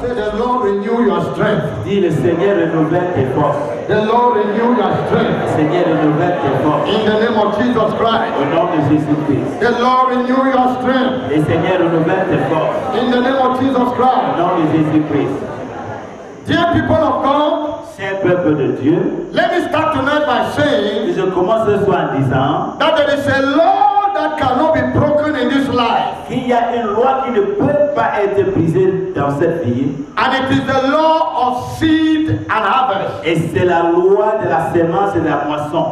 Say the Lord renew your strength. Dis le Seigneur renouvelle tes forces. The Lord renew your strength. Le Seigneur renouvelle tes forces. In the name of Jesus Christ. Au nom de Jésus-Christ. The Lord renew your strength. Le Seigneur renouvelle tes forces. In the name of Jesus Au Christ. nom de Jésus-Christ. Dear people of God, Cher peuple de Dieu, let me start tonight by saying je commence ce soir en disant that there is a law that cannot be broken in this life. qu'il y a une loi qui ne peut pas être brisée dans cette vie. And it is the law of seed and harvest. Et c'est la loi de la sémence et de la moisson.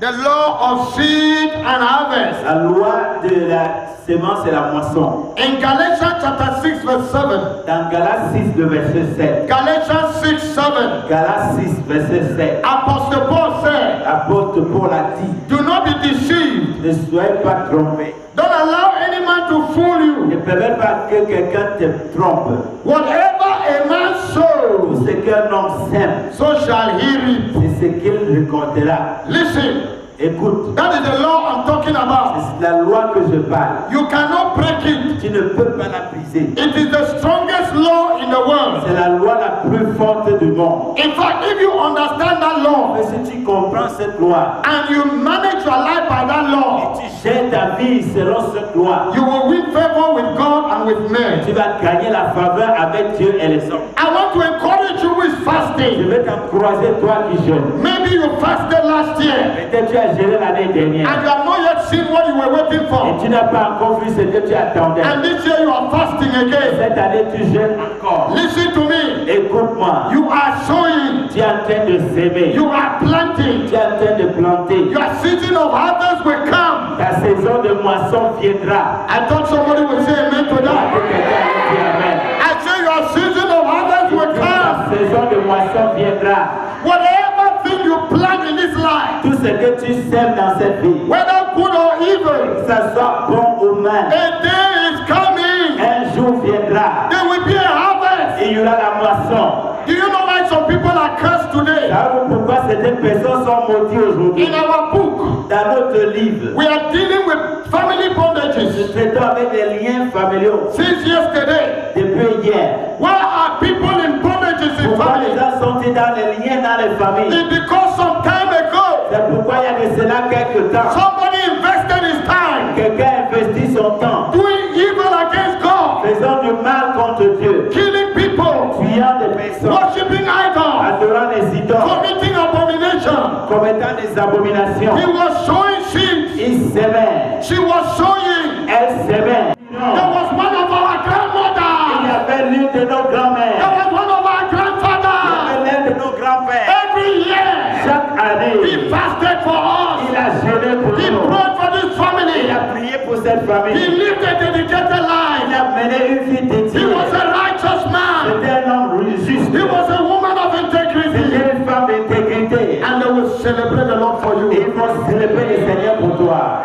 The law of seed and harvest. La loi de la sémence et la moisson. In Galatians chapter 6 verse 7. Dans Galates 6, le verset 7. Galatians 6, 7. Galates 6, verset 7. Apostle Paul said, Apôtre Paul a dit, do not be deceived. ne soyez pas trompés. Don't allow any man to fool Ne you. permets pas que quelqu'un te trompe. Whatever a man Tout sows, ce qu'un homme sème, so shall he reap. c'est ce qu'il récoltera. Listen, Écoute, that is the law I'm talking about. c'est la loi que je parle. You cannot break it. Tu ne peux pas la briser. It is the strongest law in the world. C'est la loi la plus forte du monde. In fact, if you understand that law Mais si tu comprends cette loi and you manage your life by that et law, tu gères ta vie selon cette loi, you will win favor with God and with men. tu vas gagner la faveur avec Dieu et les hommes. I want to encourage you with Je fasting. vais t'encourager, toi qui jeûnes. Maybe you fasted last year Peut-être tu as géré l'année dernière and you have not yet seen what you were waiting et for. tu n'as pas encore vu ce que tu attendais. And this year you are fasting again. Cette année, tu jeûnes encore. Listen to me. Écoute-moi. You are sowing. Tu es en train de s'aimer. You are planting. Tu es en train de planter. Your season of harvest will come. Ta saison de moisson viendra. I thought somebody would say amen to Que that. quelqu'un ait dit amen. I say your season of harvest will Ta come. saison de moisson viendra. Whatever thing you plant in this life, Tout ce que tu sèmes dans cette vie, whether good or evil, que ça soit bon ou mal, a day is coming. un jour viendra. There will be a harvest. Et il y aura la moisson. Do you know why some people are cursed today? Savez-vous pourquoi certaines personnes sont maudites aujourd'hui? In our book, Dans notre livre, we are dealing with family nous bondages. traitons avec des liens familiaux. Since yesterday, Depuis hier, why are people in bondages in pourquoi les family? gens sont-ils dans les liens dans les familles? It's because some time ago, C'est pourquoi il y a de cela quelques temps, somebody invested his time quelqu'un investit son temps, doing evil against God, faisant du mal contre Dieu, killing people, tuant des personnes, worshiping idols, adorant les idoles, committing abomination. commettant des abominations. He was sowing seeds. Il s'aimait, She was sowing. elle s'aimait. There was one of our Il y grandmothers. avait l'une de nos There grands-mères, was one of our il y grandfathers. avait l'un de nos grands-pères. Every year, Chaque année, he fasted for us. il a gêné pour He nous. prayed for this Il family. a prié pour cette He famille. lived a dedicated Il life. a mené une vie He dédiée. was a righteous man. C'était un homme juste. He was a woman of integrity. C'était une femme d'intégrité. And they will celebrate the Lord for Et you. ils vont célébrer le Seigneur pour toi.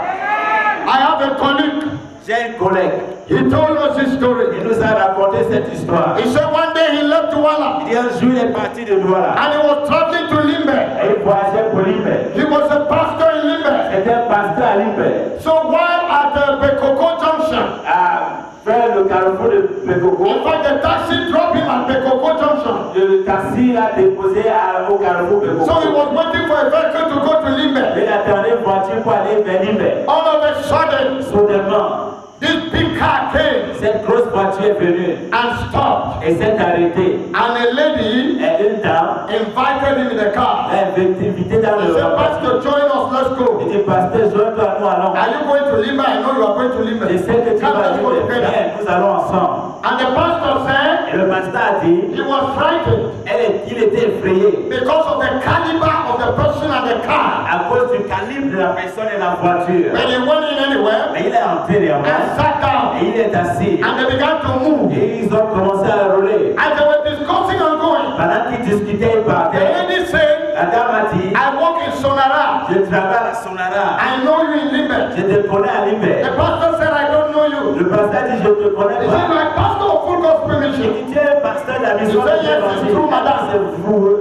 I have a colleague. J'ai un collègue. He told us his story. Il nous a raconté cette histoire. He said one day he left Douala Il dit un jour, il est parti de Douala. and he was traveling to Limbe. Et il voyageait pour Limbe. He was a pastor in Limbe. C'était un pasteur à Limbe. So while at the Bekoko Junction, À faire le carrefour de Bekoko. in fact the taxi dropped him at Bekoko Junction. Le taxi l'a déposé au carrefour Bekoko. So he was waiting for a vehicle to go to Limbe. Il attendait une voiture pour aller vers Limbe. All of a sudden, Soudainement, autre voiture est venue and stopped. et s'est arrêtée. And a lady Et une dame invited him in the car. l'a invité dans He le said, voiture. Pastor, join us, let's Il go. dit, pasteur, joins-toi à nous, allons. Are you going to Lima? I know you are going to Lima. Je sais que tu Come, vas let's go venir. together. Viens, nous allons ensemble. And the pastor said Et le pasteur a dit, he was frightened il était effrayé because of the caliber of the person and the car. à cause du calibre de la personne et la voiture. When he went in anywhere Mais il est entré and néanmoins sat down, et il est assis. and they began to move. Et ils ont commencé à rouler. As they were discussing and going, Pendant qu'ils discutaient, ils the partaient. lady said, La dame a dit, I work in Sonara. je travaille à Sonara. I know you in Limbe. Je te connais à The Libé. pastor said, I don't know you. Le pasteur dit, je te connais He said, pas. my pastor of full gospel Il mission. dit, tu es pasteur de la mission You say, de yes, l'évangile. it's true, madame.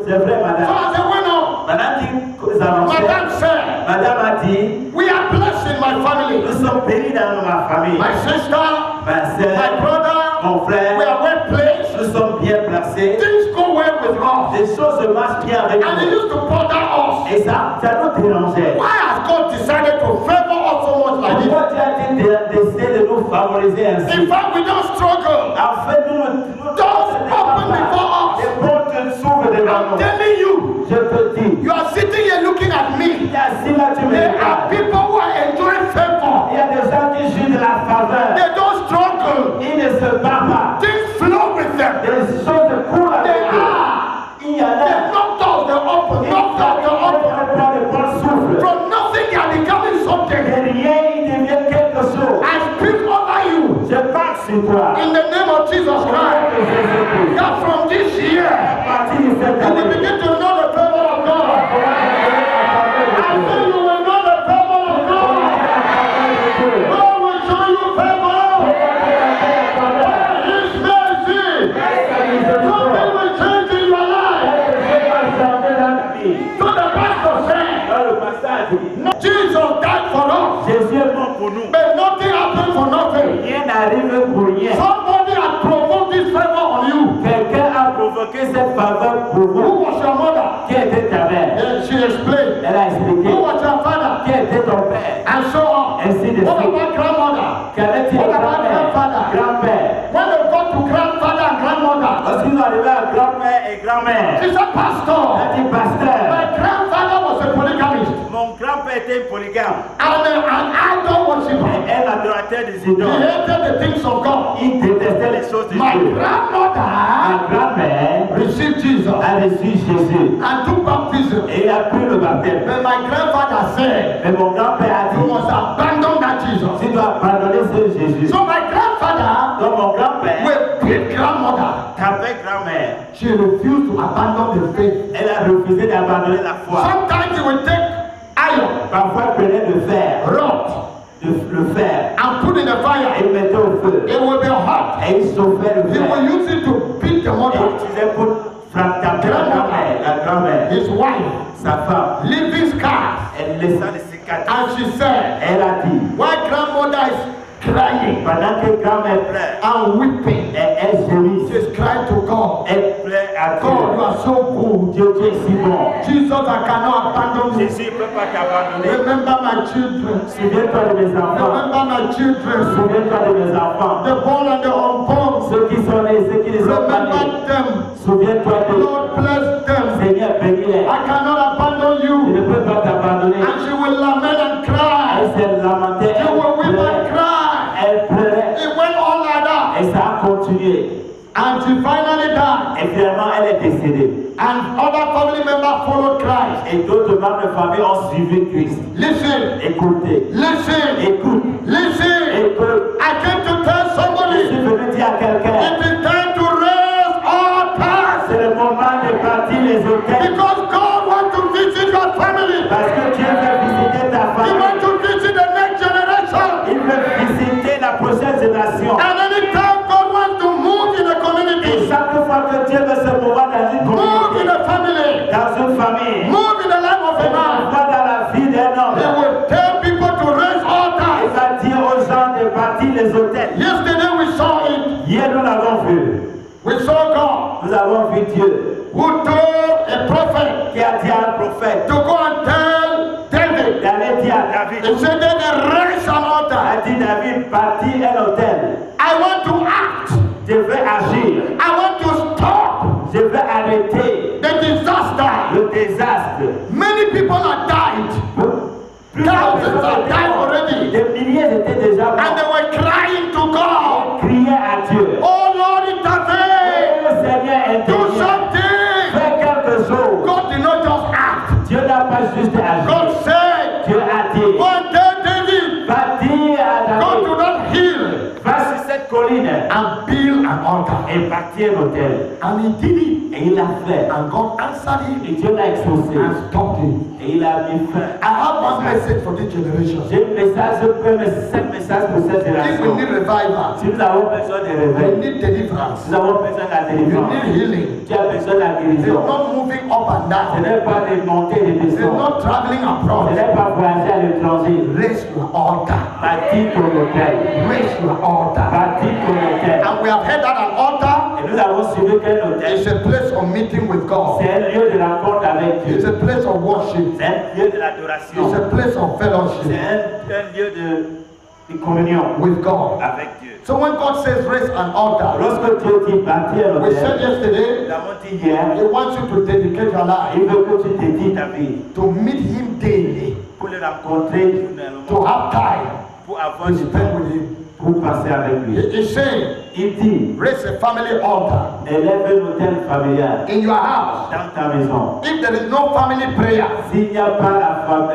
C'est vrai, So madame. as they went on, Pendant qu'ils avançaient, Madame said, madame a dit, we are blessed in my family. nous sommes bénis dans ma famille. My sister, Ma my soeur, brother, mon frère, we are well placed. nous sommes bien placés. Things go well with us. Les choses se marchent bien avec And it nous. used to bother us. Et ça nous dérangeait. Why has God decided to favor us so much like this? Pourquoi Dieu a décidé de nous favoriser ainsi? In fact, we don't struggle. En fait, nous Doors open before us. les portes s'ouvrent devant I'm nous. telling you, Je te dis, you are sitting here looking at me. il y a assis là, tu me There are regardes. people who are enjoying favor. Il y a des gens qui jouent de la faveur. They don't struggle. Ils ne se battent pas. Things flow with them. Des choses coulent They avec eux. are. Il y en They a. knock doors, they open, knock doors, they open. Les portes s'ouvrent. From nothing, they are becoming something. De rien, ils deviennent quelque chose. I speak over you Je parle sur toi. in the name of Jesus Christ. That from this year, À partir de cette you will année, begin to know the favor of God. I say you will know the favor of God. God will show you favor. His mercy. Something will change in your life. So the pastor said, no, Jesus died for us. Jésus est mort pour nous. But nothing happened for nothing. Rien n'arrive pour rien. Somebody had provoked this favor on you. Quelqu'un a provoqué cette faveur pour Who vous. was your mother? Qui était ta mère? And she explained. Elle a expliqué. Who was your father? Qui était ton père? And so on. Ainsi de What suite. about grandmother? Qu'avait-il What about grand-père? grandfather? Grand-père. When they got to grandfather and grandmother, Lorsqu'ils sont arrivés à grand-père et grand-mère, she said, Pastor, elle a dit, pasteur, my grandfather was a polygamist mon grand-père était polygame and an idol worshiper. et un adorateur des He idoles. hated the things of God. Il détestait les choses de My Dieu. grandmother Ma grand-mère received Jesus a reçu Jésus and took baptism. et il a pris le baptême. But my grandfather said, Mais mon grand-père a you dit, must abandon that Jesus. tu dois pardonner ce Jésus. So my grandfather, Donc mon grand-père, with great grandmother, ta grand-mère, she refused to abandon the faith. elle a refusé d'abandonner la foi. Sometimes he will take iron, Parfois, elle prenait le fer, rod, le fer, and put in the et fire. il mettait au feu. It will be hot. Et il chauffait le He fer. will use it to beat the Et mother, il utilisait pour frapper la grand-mère, his wife, sa femme. leaving scars. Elle laissa les cicatrices. And she said, Elle a dit, why grandmother is crying pendant que grand-mère pleure, and weeping, elle gémit. she's crying to God. Elle pleure à God, you Dieu. are so good. Dieu, tu es si bon. Jesus, I cannot abandon you. Jésus ne peut pas t'abandonner. Remember my children. Souviens-toi de mes enfants. Remember my children. Souviens-toi de mes enfants. The born and the unborn. Ceux qui sont nés, ceux qui ne sont pas nés. Remember them. Souviens-toi de Lord, bless them. Seigneur, bénis-les. I cannot abandon Je you. ne peux pas t'abandonner. And she will lament and cry. Elle s'est lamentée. She will weep and Elle cry. pleurait. It went on like that. Et ça a continué. And she finally died. Et finalement, elle est décédée. And other family members followed Christ. Et d'autres membres de famille ont suivi Christ. Listen. Écoutez. Listen. Écoute. Listen. Écoute. I came to tell Je suis somebody. venu dire à quelqu'un. It is time to raise altars. C'est le moment de partir les hôtels. Because God wants to visit your family. Parce que Dieu veut visiter ta He famille. wants to visit the next generation. Il veut visiter la prochaine génération. And anytime God wants to move in a Et community, chaque fois que Dieu veut se mouvoir dans une move in communauté, a family, dans une famille, move in the life of a man, pas dans la vie d'un He homme, will tell people to raise il altars. va dire aux gens de bâtir les hôtels. Yesterday we saw it. Hier, nous l'avons vu. We saw God Nous avons vu Dieu who told a prophet qui a dit à un prophète to go and tell David. d'aller dire à David. He said, David, raise an A altar. dit David, bâtis un hôtel. I want to act. Je veux agir. I want to stop Je veux arrêter the disaster. le désastre. Many people have died. Thousands have died already. Des milliers étaient déjà And they morts. were crying to God. Criaient à Dieu. Oh Lord, intervene. Le Seigneur Do intervient. something. Fais quelque chose. God did not just act. Dieu n'a pas juste agi. God said, Dieu a dit. one day David, Va dire à go David. to that hill Va sur cette colline and build an altar. et bâtis un hôtel. And he did it. Et il l'a fait. And God answered Et him Dieu l'a exaucé. and stopped him. Et il a mis fin. I have one message for this generation. J'ai un message, cinq messages pour cette If we génération. need revival, Si nous avons besoin de we réveil, need deliverance, nous avons besoin de la we délivrance. need healing. Tu as besoin de la It's guérison. not moving up and Ce down. n'est pas de monter et de It's descendre. not traveling Ce abroad. n'est pas voyager à l'étranger. Raise your altar. Bâtis ton hôtel. Raise your altar. Bâtis ton hôtel. And we have heard that an altar Et nous avons suivi qu'un hôtel, is a place of meeting with God. c'est un lieu de rencontre avec It's Dieu. a place of worship. C'est un lieu de l'adoration. It's a place of C'est fellowship un lieu de communion with God. avec Dieu. So when God says raise an altar, Lorsque Dieu dit bâtir un we said hôtel, yesterday, nous avons dit hier, He wants you to dedicate your life il veut que tu dédies ta vie to meet Him daily, pour le rencontrer to journellement, have time pour avoir to du spend temps with Him. pour passer avec lui. He's saying, Il dit, raise a family altar élève un hôtel familial in your house. dans ta maison. If there is no family prayer, S'il n'y a pas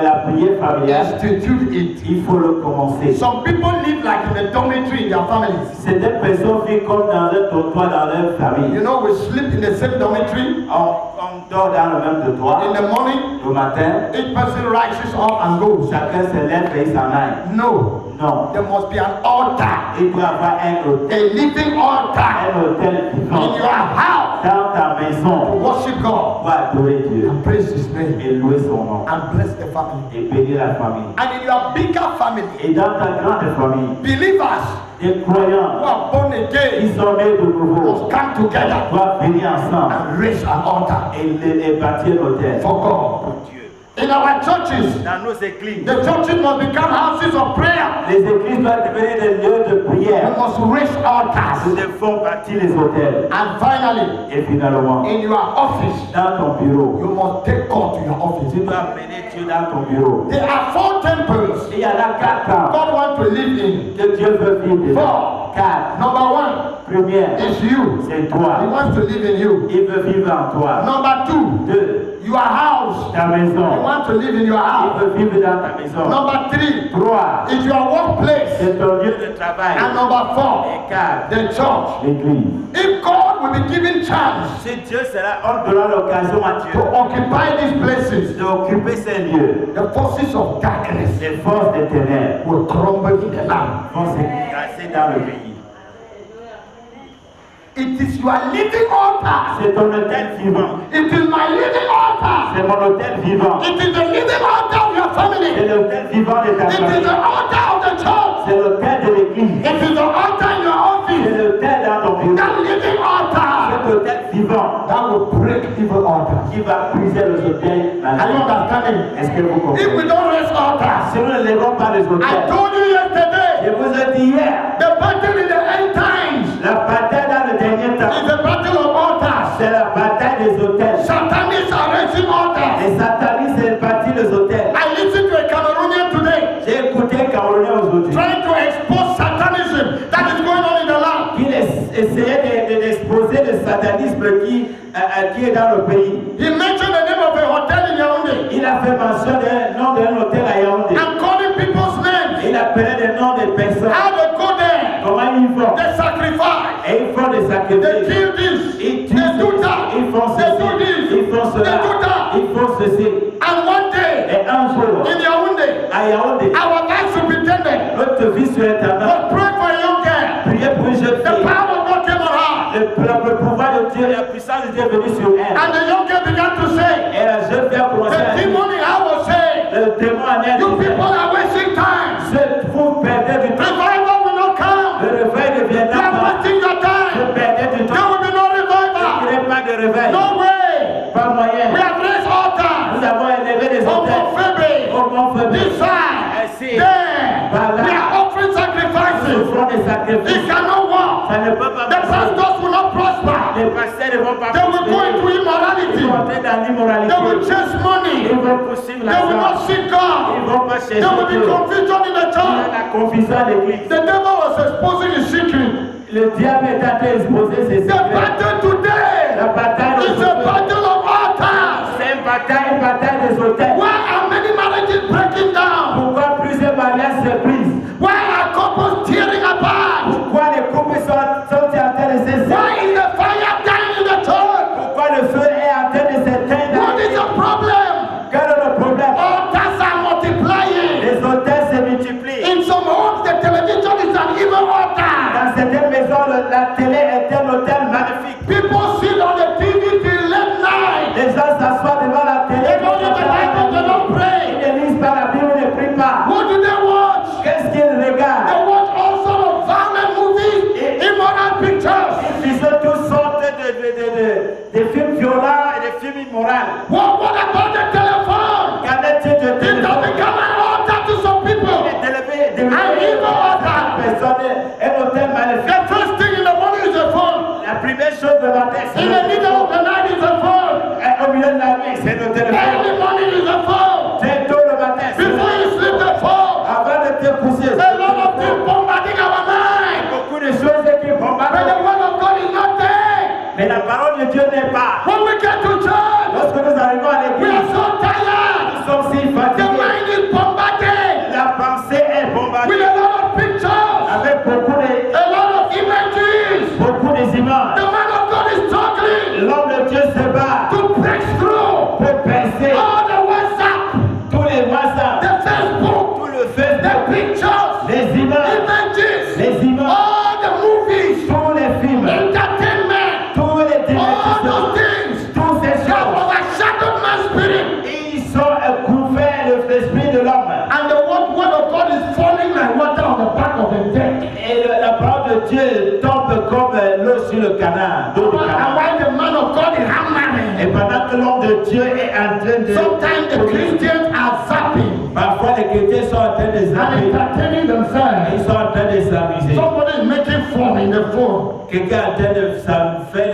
la prière familiale, institute it. il faut le commencer. Some people live like in a dormitory in their families. Certaines personnes vivent comme dans un dortoir dans leur famille. You know, we sleep in the same dormitory. On dort dans le même dortoir. In the morning, Le matin, each person rises up and goes. chacun se lève et il s'en aille. No, Non. there must be an altar, Il doit y avoir un hôtel, a living altar un hôtel in vivant your house dans ta to maison worship God pour adorer Dieu and praise His name et louer son nom and bless the family. et bénir la famille. And in your bigger family, Et dans ta grande famille, believers les who croyants are born qui again sont nés de nouveau must come together doivent venir ensemble and raise an altar et bâtir l'hôtel for God. pour Dieu. In our churches, Dans nos églises, the churches must become houses of prayer. les églises doivent devenir des lieux de We prière. must raise altars. Nous devons bâtir les hôtels. And finally, Et finalement, in your office, dans ton bureau, you must take God to your office. tu dois mener Dieu dans ton bureau. There are 4 temples Il y en a 4 ans God wants to live in. que Dieu veut vivre dedans. 4. Number 1 Première, is you. c'est He toi. wants to live in you. Il veut vivre en toi. Number 2, 2. your house. Ta He maison. wants to live in your Il house. veut vivre dans ta maison. Number 3 3. is your workplace. C'est ton lieu de travail. And number 4, Et 4. the church. L'église. If God will be given chance Si Dieu sera, on donnera l'occasion à to Dieu occupy these places, d'occuper ces lieux, the forces of darkness les forces des ténèbres will crumble in the land. vont s'écraser dans le pays. It is your living altar. C'est ton hôtel vivant. It is my living altar. C'est mon hôtel vivant. It is the living altar of your C'est family. l'hôtel vivant de ta It is famille. the altar of the church. C'est l'hôtel de l'église. It is the altar in your C'est office. l'hôtel dans ton bureau. That living altar Cet hôtel vivant that will break evil altars. qui va briser les hôtels. Are you understanding? Est-ce que vous If we comprenez? don't raise altars, Si nous ne lèvons pas les I hôtels, told you yesterday, je vous ai dit hier, the battle in the end times la bataille dans le dernier temps, is the battle of altars. c'est la bataille des hôtels. Satanists are raising altars. Les satanistes ont bâti les hôtels. I listened to a Cameroonian today J'ai écouté un Camerounais aujourd'hui trying to expose Satanism that is going on in the land. qui essayait d'exposer le satanisme qui est dans le pays. He mentioned the name of a hotel in Yaoundé Il a fait mention d'un nom d'un hôtel à Yaoundé. and calling people's names. Il appelait des noms des personnes. How they go there, Comment ils vont? they sacrifice, Et ils font des they sacrifices. kill this, Ils they tuent do ceci. that, Ils font they ceci. do this, Ils font they cela. do that. Ils font ceci. And one day Et un jour, in Yaoundé, à Yaoundé, our vice superintendent notre vice-intendant was praying for a young girl. priait pour une jeune The fille. power of God came on her, Le pouvoir de Dieu, la puissance de Dieu est venue sur elle. and the young girl began to say, Et la jeune fille a commencé the à dire, demon in her was saying, le démon en elle you disait, people are wasting time. vous perdez du temps. Revival will not come. Le réveil ne You viendra are pas. wasting your Vous time. perdez du There temps. will be no Il n'y revival. a pas de réveil. No way. Pas moyen. We have raised altars. Nous avons élevé les Over hôtels. Phoebe. Au Mont Phébé. This side. Ainsi, There. Voilà. We are offering nous sacrifices. offrons des sacrifices. It cannot Ça ne peut pas The marcher. pastors will not prosper. Les pasteurs ne vont pas They will go into Ils immorality. vont entrer dans l'immoralité. They will chase money. Ils vont poursuivre They will not l'argent. seek Ils God. ne vont pas chercher There will be Dieu. confusion in the Il y a church. la confusion à l'église. The devil was exposing his secret. Le diable est en train d'exposer ses The secrets. battle today La bataille is des a hôtels. battle of altars. C'est une bataille des hôtels. Why are many marriages breaking down? Pourquoi plusieurs mariages se brisent? Why are couples tearing apart? Pourquoi les couples sont en train de se Why séparer? is the fire dying in the church? Pourquoi le feu est en train de s'éteindre? What is the problem? Quel est le problème? Altars are multiplying. Les hôtels se multiplient. In some homes, the television is an evil altar. Dans certaines maisons, la télé est un hôtel magnifique. People sit on the TV till late night. Les gens s'assoient devant la télé. They don't read the Bible, they don't Ils pray. ne lisent pas la Bible, ils ne prient pas. What do they watch? Qu'est-ce qu'ils regardent? They watch all sorts of violent movies, immoral pictures. Ils ont toutes sortes de films violents et de films immoraux. What about the telephone? Qu'en est-il de It has become an altar to some people. Un hôtel magnifique. The first thing in the morning is a phone. La première chose de matin, c'est In the middle of the night is a phone. au milieu de la nuit, c'est le téléphone. Early morning is a phone. C'est tôt le matin. Before you sleep, the phone. Avant de te coucher, A lot of things bombarding our mind. beaucoup de choses qui But the bombardent. word of God is not there. Mais la parole de Dieu n'est pas. When we get to church, Lorsque nous arrivons à we are l'église, so tired. nous sommes si The fatigués. mind is bombarded La pensée est with bombardée a lot of pictures, avec a lot of images. beaucoup d'images. The man of God is struggling L'homme de Dieu se bat to break through pour percer all the WhatsApp, tous les WhatsApp, the Facebook, tout le the Facebook, pictures, les images, images, les images, all the movies, tous les films, entertainment, tous les all divertissements, those things toutes ces that choses. overshadowed my spirit. Ils sont couverts l'esprit de l'homme. And the word of God is falling like water on the back of the deck. Et la parole de Dieu tombe comme l'eau sur le canal, d'eau du And canal. while the man of God is hammering, Et pendant que l'homme de Dieu est en train de... sometimes the Christians are zapping Parfois les chrétiens sont en train de and zapper. entertaining Ils themselves. sont en train de s'amuser. Somebody is making fun in the phone. Quelqu'un est en train de faire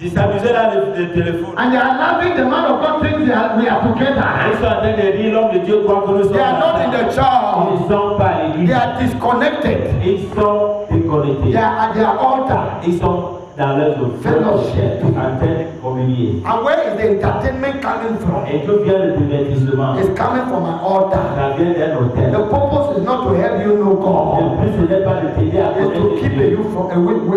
de s'amuser dans le téléphone. And they are laughing. The man of God thinks we are Ils together. sont en train de rire, l'homme de Dieu croit que nous sommes They are not in the ensemble. church. Ils ne sont pas à They l'église. are disconnected. Ils sont déconnectés. They are at their altar. Ils sont dans leur Fellowship. en train de communier. And where is the entertainment coming from? Et d'où vient le divertissement? It's coming from an altar. Ça vient d'un hôtel. The purpose is not to help you know Le God. but, ce n'est pas de t'aider à It's to connaître keep Dieu.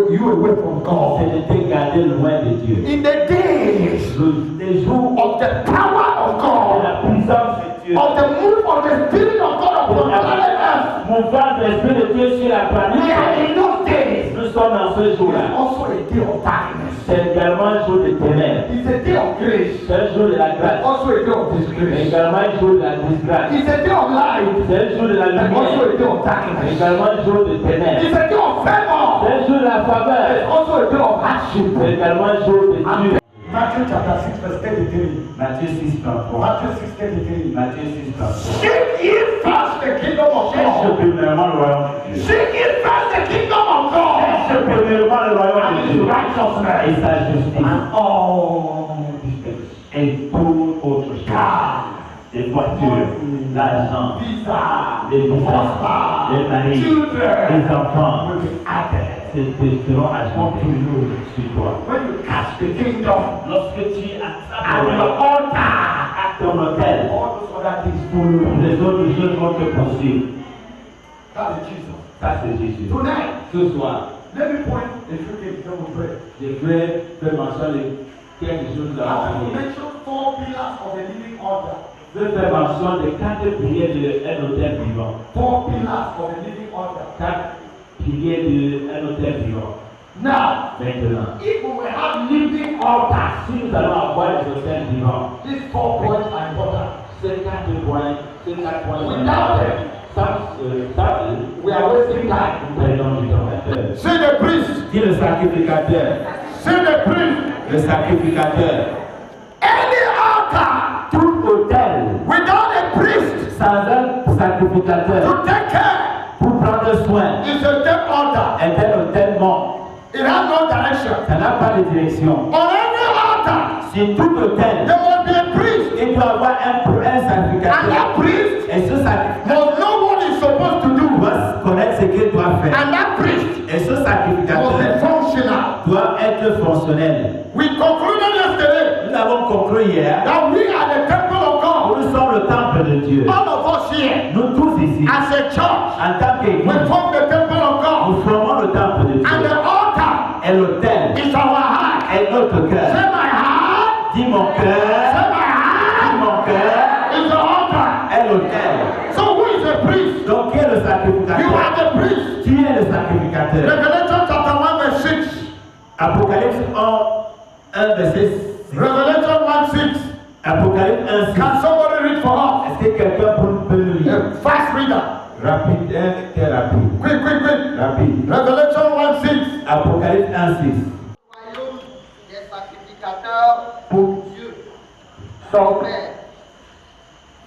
you away from God. C'est de te garder loin de Dieu. In the days Les jours of the power of de God, la puissance de Dieu, of the move of the Spirit of God upon planet Earth, mouvement de l'Esprit de Dieu sur la we are planète, in those days. nous sommes dans ce It's jour-là. also a day of darkness. C'est également un jour de ténèbres. It's a day of grace. C'est un jour de la But grâce. also a day of Mais disgrace. également un jour de la disgrâce. It's a day of light. C'est un jour de la But also lumière. a day of Mais darkness. également un jour de ténèbres. It's a day of favor. C'est un jour de la It's faveur. also a day of hardship. C'est également un jour de Dieu. Matthew chapter 6 verse 33. Matthieu 6, 33. Matthew 6 33. Matthieu 6, 33. Seek ye first the kingdom of Cherche God. premièrement le royaume de Dieu. Seek ye first the kingdom of God. Cherche premièrement le royaume And de his Dieu. righteousness. Et sa justice. And all these things. Et toute autre chose. Car, Les voitures, l'argent, visa, les visas, les maris, children les enfants, will be added seront ajoutés unto you. sur toi. When you catch the kingdom Lorsque tu at attrapes your altar, à ton hôtel, all those other things follow you. les autres choses vont te poursuivre. That is Jesus. Ça, c'est Jésus. Tonight, Ce soir, let me point a few things that will pray. je vais faire mention de quelque chose de I la want to prière. mention 4 pillars of a living altar. Je vais faire mention de 4 piliers d'un hôtel vivant. 4 pillars of a living altar. 4 piliers d'un hôtel vivant. Now, Maintenant, if we will have living altars, si nous allons avoir des hôtels vivants, these 4 points are important. ces 4 points, Without them, we are wasting time. prenons du temps. Say the priest. Dis le sacrificateur. Say the priest. Le sacrificateur. Any altar Tout hôtel without a priest sans un sacrificateur to take care pour prendre soin. It's a dead altar. Un tel ou tel mort. It has no direction. Ça n'a pas de direction. On every altar, Sur tout autel, there must be a priest. il doit avoir un And sacrificateur. that priest Et ce sacrificateur must know what he's supposed to do. doit connaître ce qu'il doit faire. And that priest Et ce must be sacrificateur functional. doit être fonctionnel. We concluded yesterday Nous avons conclu hier that we are the temple of God. nous sommes le temple de Dieu. All of us here, Nous tous ici, as a church, en tant we qu'église, form the temple of God. nous formons le temple de And Dieu. the altar Et l'autel is our heart. est notre Say cœur. my heart. Dis mon cœur, Say my heart. dis mon cœur Is the altar. est l'autel. So who is the priest? Donc qui est le You sacrificateur? are the priest. Qui est le sacrificateur? Revelation chapter 1 verse 6. Apocalypse 1 verset 6. Revelation 1:6. Apocalypse 1, 6. Can somebody read for us? Est-ce que quelqu'un peut le lire? A fast reader. Rapide, très rapide. Quick. Rapide. Revelation 1:6. Apocalypse 1, 6. Royaume des sacrificateurs pour Dieu, son Père.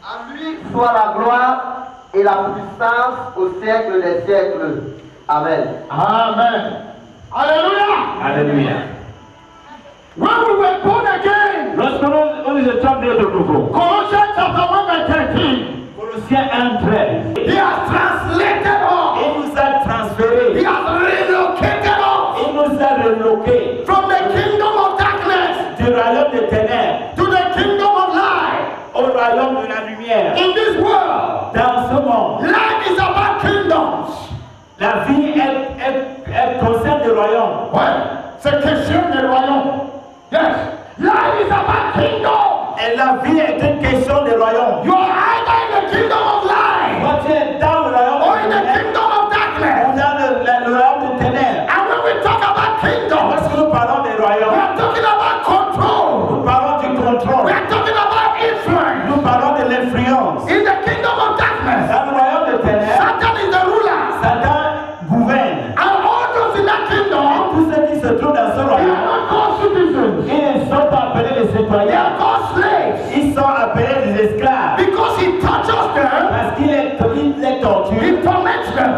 À lui soit la gloire et la puissance au siècle des siècles. Amen. Amen. Hallelujah. Alléluia. When we were born again, Lorsque nous étions nés de nouveau, Colossians chapter 1 verse 13, Colossiens 1, 13. he has translated us. Il nous a transférés, He has relocated us il nous a reloqués from the kingdom of darkness du royaume des ténèbres to the kingdom of light. au royaume de la lumière. In this world, Dans ce monde, life is about kingdoms. la vie est concerne le royaume. Ouais, c'est question de royaume. Yes, life is about kingdom. Et la vie est une question de royaume. You are either in the kingdom of light Quand tu es dans le royaume or in des the ténèbres, kingdom of ou darkness. dans le royaume des ténèbres. And when we talk about kingdoms, Lorsque nous parlons des we royaumes, are talking about control. nous parlons du contrôle. We are talking about influence. Nous parlons de l'influence. In the kingdom of darkness, Dans le royaume des ténèbres, Satan is the ruler. Satan gouverne. And all those in that kingdom, Tous ceux qui se trouvent dans ce they are royaume, not called citizens. ils ne sont pas appelés les They citoyens. are called slaves. Ils sont appelés des esclaves. Because he touches them, Parce qu'il les torture. he torments them.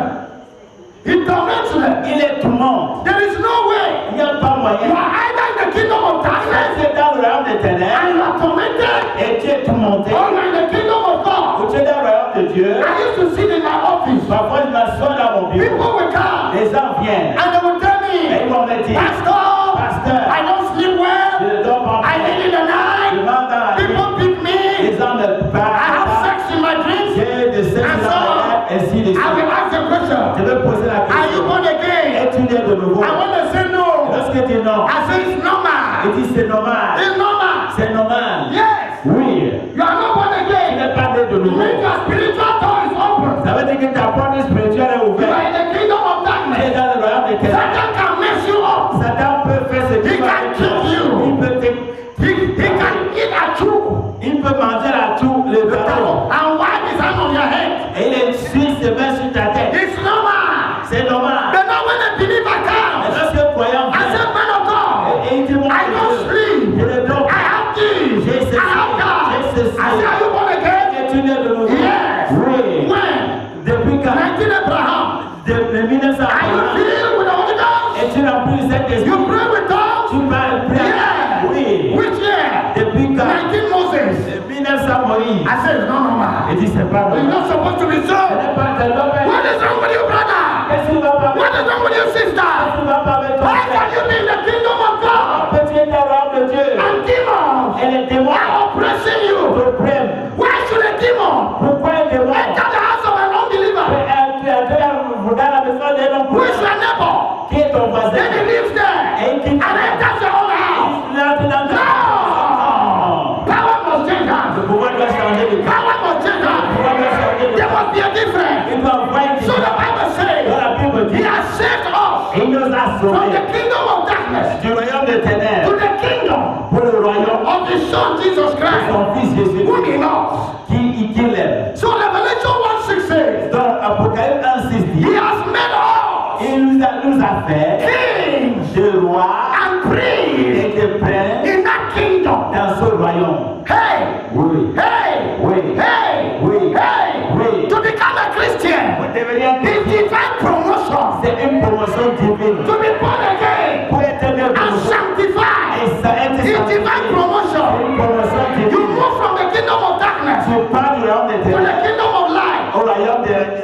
He torments them. Il les tourmente. There is no way. Il n'y a pas You moyen. are either in the kingdom of Quand darkness tu es dans le royaume des and ténèbres you are tormented, et tu es tourmenté, or you are in the kingdom of God. ou tu es dans le royaume de Dieu, I used to sit in my office. parfois je m'assois dans mon bureau. People will come Les gens viennent and they will tell et ils me, vont me dire, Pastor, I don't sleep je well. ne dors pas I bien. eat in the Je night. mange dans la nuit. People pick me. Les gens me I have parlent. sex in my dreams. J'ai de sexe And dans so, ma tête, ainsi de I will suite. ask the question, Je vais poser la are you question. born again? Es-tu né de nouveau? I want to say no. Lorsque tu es non, I say it's normal. il dit c'est normal. It's normal. C'est normal. Yes. Oui. You are not born Tu again. n'es pas né de It nouveau. means your spiritual door is open. Ça veut dire que ta porte spirituelle est You are ouverte. in the kingdom of Tu es darkness. dans le royaume des ténèbres. Satan can mess you up. Satan peut faire ce He qu'il can kill you. Il peut He can eat at you. il peut manger la toux, le ballon. And wipe his hand on your head. Et il essuie ses mains sur ta tête. It's normal. C'est normal. But now when a believer Mais comes, lorsque le croyant I say, vient, man of God, et il dit, I don't sleep. je ne dors I pas. have this. J'ai ceci. I have that. J'ai ceci. I say, are you born again? Es-tu né de nouveau? Yes. Oui. When? Depuis quand? 19 Abraham. De 1900. Are you filled with the Holy Ghost? Et tu n'as plus cet esprit. You pray with tongues? Tu parles plus. Yeah. Oui. Which year? Depuis quand? 19 Moses. 1900 Moïse. I said, no, normal. Il dit c'est pas You're normal. not supposed to be Ce so. n'est pas de l'homme. What is wrong with you, brother? Qu'est-ce qui va pas What is wrong with you, sister? Qu'est-ce qui va pas avec toi? Why can you be in the kingdom of God Peux-tu être dans le royaume de Dieu? and demons Et les démons are oppressing you? t'oppriment. Why should a demon Pourquoi les démons? enter the house of an unbeliever? Dans la maison des non Who is your neighbor? Qui est ton voisin? Then he lives there and enters your own house. Il entre dans ta No! Power must change hands. Le pouvoir doit changer de camp. Power must change Le hands. pouvoir doit changer de There camp. must be a difference. Il doit voir une So the différence. Bible Dans says la Bible he dit, has saved us il nous a from the sauvés kingdom of darkness du royaume des to ténèbres the kingdom pour le royaume of his son Jesus de Christ, son fils Jésus whom he loves. qui l'aime. So Revelation 1:6 says, Dans Apocalypse 1:6 dit, he has made us il nous a fait kings de rois and priests et de princes in that kingdom. dans ce royaume. Hey! Oui. Hey! Oui. Hey! Oui. Hey! Oui. To become a Christian Pour devenir is the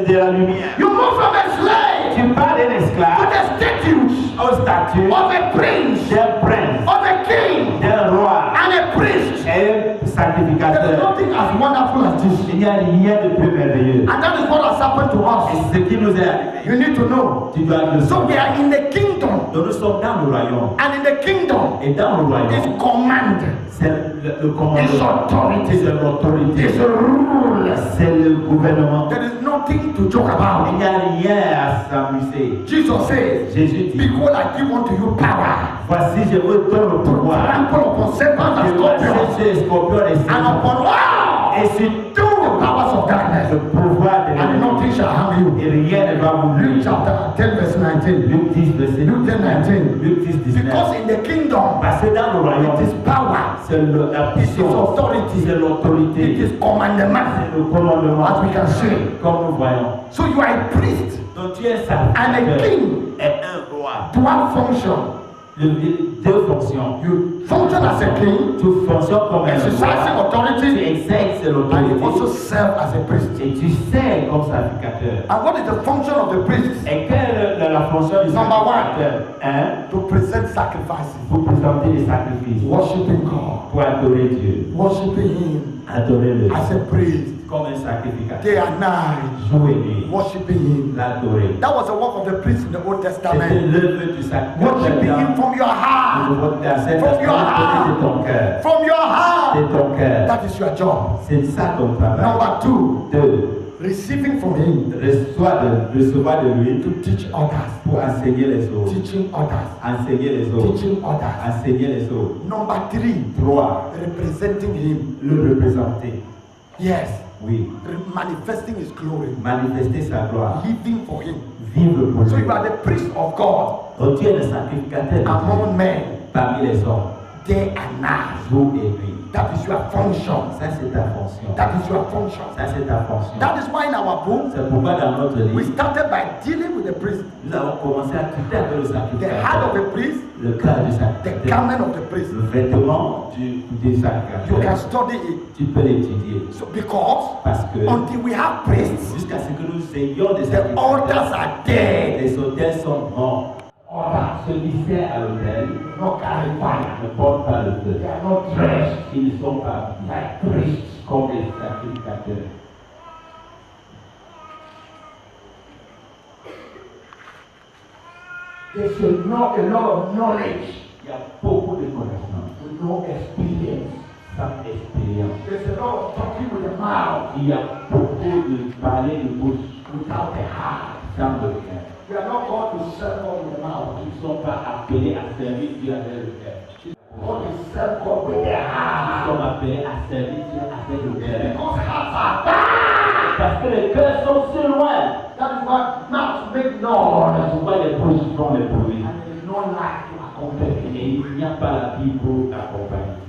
de la lumière. You move from a slave Tu pars d'un to esclave the statutes au statut of a prince, d'un prince, of a king, d'un roi and a priest. et un There is sacrificateur. nothing as wonderful as this. Il n'y a rien de plus merveilleux. And that is what has happened to Et us. ce qui nous est arrivé, You need to know. tu dois le So we savoir. are in the kingdom, Donc nous sommes dans le royaume. and in the kingdom Et dans le royaume, is command, c'est le is commandement, authority, c'est l'autorité, is rule. c'est le gouvernement. There is nothing to joke Il about. n'y a rien à s'amuser. Jesus says, Jésus dit, behold, I give unto you power voici je vous donne le to pouvoir trample upon serpents and de scorpions marcher sur les scorpions et and serpents. upon all Et sur the tout powers of darkness, le pouvoir de and l'ennemi. nothing shall harm you. Et rien ne va vous Luke nuire. chapter 10 verse 19. Luc 10, verset Luke 10, 19. Luc 10, 19. Because in the kingdom, Parce que dans le royaume, it is power, c'est la it is puissance, authority, c'est it l'autorité, is commandment, c'est le commandement, as we can see. comme nous voyons. So you are a priest Donc tu es and a sacrificateur king. et un roi. Dual function. Deux fonctions. You function as a king, Tu fonctionnes comme un exercising roi. Tu authority, exerces and you also l'autorité. serve as a priest. Et tu sers comme sacrificateur. And what is the function of the priest? Et quelle est la fonction du Number one. sacrificateur? Hein? To present sacrifices, Pour présenter les sacrifices. worshiping God, Pour adorer Dieu. worshiping Him Adorer-le. as a priest, Comme un sacrificateur. day and night, Jour et nuit. worshiping Him. L'adorer. That was the work of the priest in the Old C'était Testament. l'œuvre du sacrificateur. Worshiping Him from your heart, From your heart. de ton cœur. from your heart. C'est ton cœur. That is your job. C'est ça ton travail. Number two, Deux, receiving from Him recevoir de lui to teach others, pour enseigner les autres. teaching others, Enseigner les autres. teaching others. Enseigner les autres. Number three, Trois, representing Him. le représenter. Yes, Oui. manifesting His glory, Manifester sa gloire. living for Him. Vivre pour So lui. you are the priest of God Donc tu es le sacrificateur de Dieu among men, parmi les hommes. day and night. Jour et nuit. That is your function. Ça c'est ta fonction. That is your function. Ça c'est ta fonction. That is why in our book C'est pourquoi dans notre we livre, started by dealing with the priest, nous avons commencé à traiter avec le the heart of sacrificateur. the priest, Le cœur du the sacrificateur. garment of the priest. Le vêtement des You can sacrificateurs. study it. Tu peux l'étudier. So because Parce que until we have priests, jusqu'à ce que nous ayons des the altars sacrificateurs, are dead. les autels sont morts. Celui qui sert à l'autel Not carry fire. ne porte pas le feu. They are not dressed. Ils ne sont pas Like priests. comme les sacrificateurs. They should know a lot of knowledge Il y a beaucoup de connaissances, with no experience. sans expérience. There's a lot of talking with the mouth Il y a beaucoup de parler de bouche without the heart. sans le cœur. We are not called to serve God with the mouth. Ils ne sont pas appelés à servir Dieu avec le cœur. God is serve God with the Ils heart. sont appelés à servir Dieu avec le cœur. Because hearts are bad. Parce que les cœurs sont si loin. That is why mouths make C'est noise. pourquoi les bouches font les bruits. And there is no life to accompany. Et il n'y a pas la vie pour t'accompagner.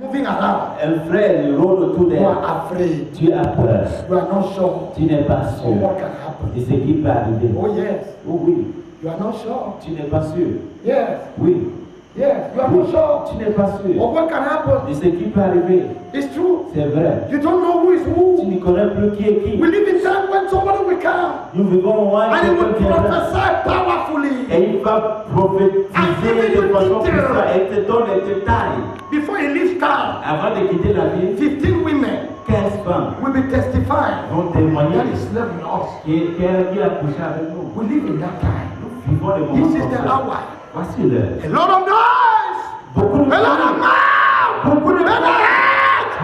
Moving around. Un frère il rôde autour You d'elle. are afraid. Tu as peur. You are not sure Tu n'es pas of sûr what can happen. de ce qui peut arriver. Oh yes. Oh oui. You are not sure. Tu n'es pas sûr. Yes. Oui. Yes. You are not sure Tu n'es pas sûr of what can happen. de ce qui peut arriver. It's true. C'est vrai. You don't know who is Tu who. ne connais plus qui est qui. We live in time when somebody will come Nous vivons au moment and he will où quelqu'un viendra prophesy powerfully et il va prophétiser de façon puissante et te donne les détails. before he leaves town. Avant de quitter la ville, 15 women 15 femmes will be testifying vont témoigner that he slept with us. qu'il a couché avec nous. We live in that time. Nous vivons les moments This is comme the ça. hour. Voici l'heure. A lot of noise. Beaucoup de A lot of mouth. beaucoup de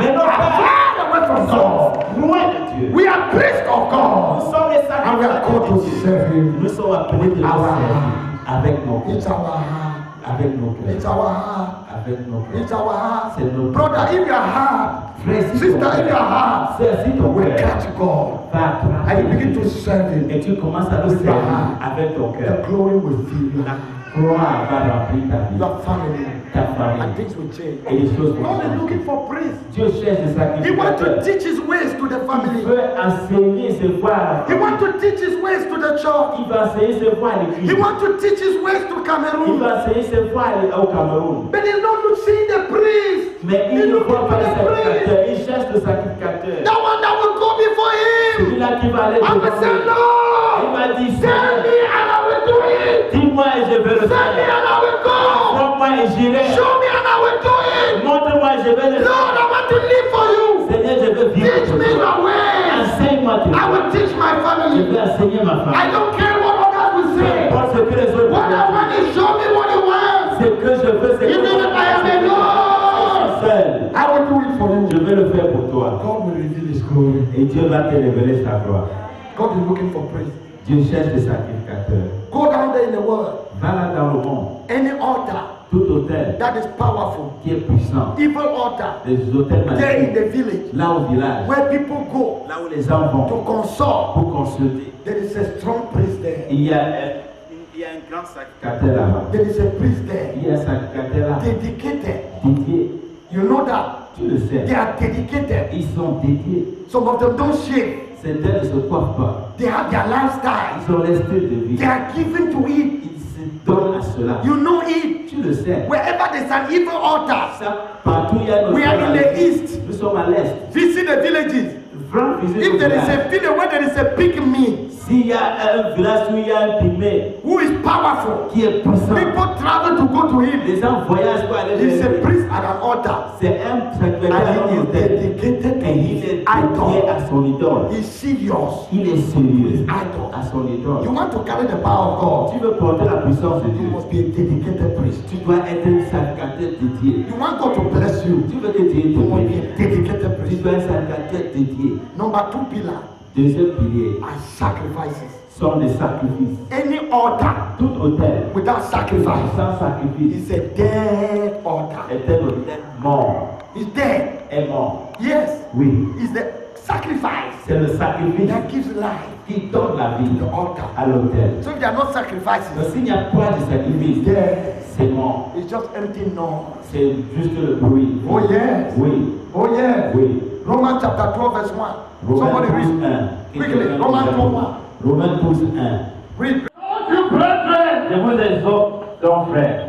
mais non pas Far away from God. loin de Dieu. We are priests of Nous God. sommes les And we are called to sacrificateurs. serve him. Nous sommes appelés de le servir avec nos It's cœurs, our heart. avec nos It's cœurs, our heart. avec nos It's cœurs. our heart. C'est notre Brother, if your heart, Frère, si sister, ton if your cœur, heart sœur, si ton will cœur catch God va and you begin to attraper serve him, et tu commences à le with your servir heart, avec ton cœur, the glory will fill you. la gloire va remplir ta vie, Your family, ta and famille things will change. et les choses vont God is changer. looking for priests. Dieu cherche des He wants to sacrificateurs. teach his ways to the Il family. veut enseigner ses voies. He wants to teach his ways to the church. Il va enseigner ses voies à He l'église. wants to teach his ways to Il Cameroon. va enseigner ses voies au Cameroun. But he's not seeing the priest. Mais il ne voit pas les sacrificateurs. Il cherche le sacrificateur. That one that will go before him. him. Celui-là qui va aller I will devant say, lui. Il Lord, m'a dit, tell me and I will do it. dis-moi et je vais le Tell me faire. and I will go. Montre-moi et j'irai. Show me and I will do it. Montre-moi et je vais le Lord, faire. I want to live for you. Seigneur, je veux vivre Teach pour me toi. your ways. Enseigne-moi tes I voies. will teach my Je family. veux enseigner ma I femme. don't care what others will Peu say. importe ce que les autres What I want disent. is show me what you want. Ce que je veux, c'est que Even if I am alone, seul. I will do it for Je you. vais le faire pour toi. God will reveal His glory. Et Dieu va te révéler sa gloire. God is looking for praise. Dieu cherche des sacrificateurs. Go down there in the world. Va là dans le monde. Any altar Tout hôtel that is powerful, qui est puissant. evil altar, Les hôtels there in magnifiques. the village, Là au village. where people go Là où les gens vont to consult, pour consulter. there is a strong priest there. Il y a un grand sacrificateur là-bas. There is a priest there, Il y a un sacrificateur là. dedicated. Dédié. You know that? Tu le sais. They are dedicated. Ils sont dédiés. Some of them don't shave. Certains ne se coiffent pas. They have their lifestyle. Ils ont leur style de vie. They are given to it. Ils se donnent à cela. You know it. Tu le sais. Wherever there's an evil altar, Ça, partout il y a nos we are in the east. Nous sommes à l'est. Visit the villages. Vraiment visite If au there is village. a village where there is a big me S'il y a un village où il y a un pygmée who is powerful, qui est puissant, people travel to go to him. les gens voyagent pour aller He is a vers lui. priest at an altar. C'est un sacrificateur And he is hôtel. dedicated to Et il his est dédié idol. à son idole. He's serious. Il est sérieux Idol. à son idole. You want to carry the power of God, Tu veux porter la puissance de you Dieu. must be a dedicated priest. Tu dois être un sacrificateur dédié. You want God to bless you, Tu veux que Dieu te you must be bénisse. a dedicated Tu priest. dois être un sacrificateur dédié. Number 2 pillar Deuxième pilier are sacrifices. sont des sacrifices. Any altar Tout hôtel without sacrifice sans sacrifice is a dead altar. est un hôtel mort. It's dead. Est mort. Yes. Oui. It's the sacrifice C'est le sacrifice that gives life qui donne la vie to the altar. à l'hôtel. So if there are no Mais sacrifices, s'il n'y a pas de sacrifice, it's dead. c'est mort. It's just empty noise. C'est juste le bruit. Oh yes. Oui. Oh yes. Oui. Romans chapter 12 verse 1. Somebody Romains 12, read. 1. Quickly, Romans 12, 1. Romains 12, 1. Read. Don't you brethren, Je vous exhorte, donc frère,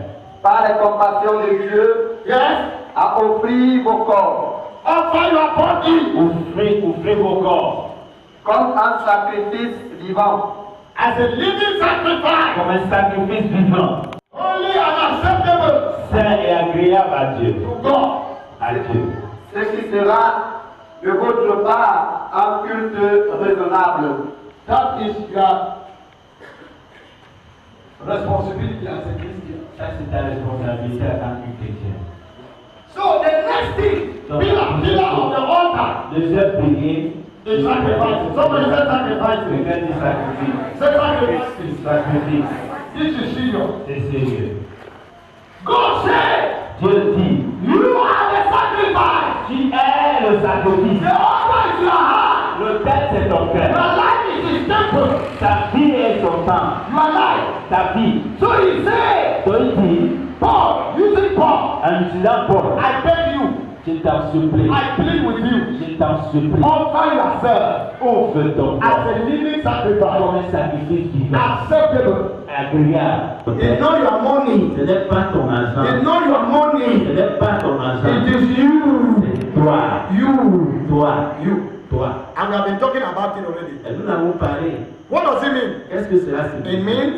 Par les compassions de Dieu, yes, à offrir vos corps offer your body ouvrez vos corps comme un sacrifice vivant, as a living sacrifice, comme un sacrifice vivant, holy and acceptable saint et agréable à Dieu. to God. À Dieu. ce qui sera de votre part un culte raisonnable. That is your responsibility as a Christian. Ça, c'est ta responsabilité en tant que chrétien. So the next thing, pillar of the altar Deuxième pilier, is sacrifice. Somebody said sacrifice. quelqu'un dit sacrifice. Say sacrifice. Sacrifice, This is serious. c'est sérieux. God said, Dieu dit, you are the sacrifice. tu es le sacrifice. The altar is your heart. Le Père, c'est ton Your cœur. life is his temple. Ta vie est ton temps. Your life. Ta vie. So he said, Donc il dit, Paul, using Paul, en utilisant Paul, I beg you, je t'en supplie, I plead with you, je t'en supplie, offer yourself ouvre ton as corps a living comme sacrifice, un sacrifice vivant, acceptable. agréable. It's not your money. Ce n'est pas ton It's argent. not your Ce money. n'est pas ton argent. It is you. C'est toi. You. Toi. You. Toi. And we have been talking about it already. Et nous avons parlé. What does it mean? Qu'est-ce que cela signifie? It means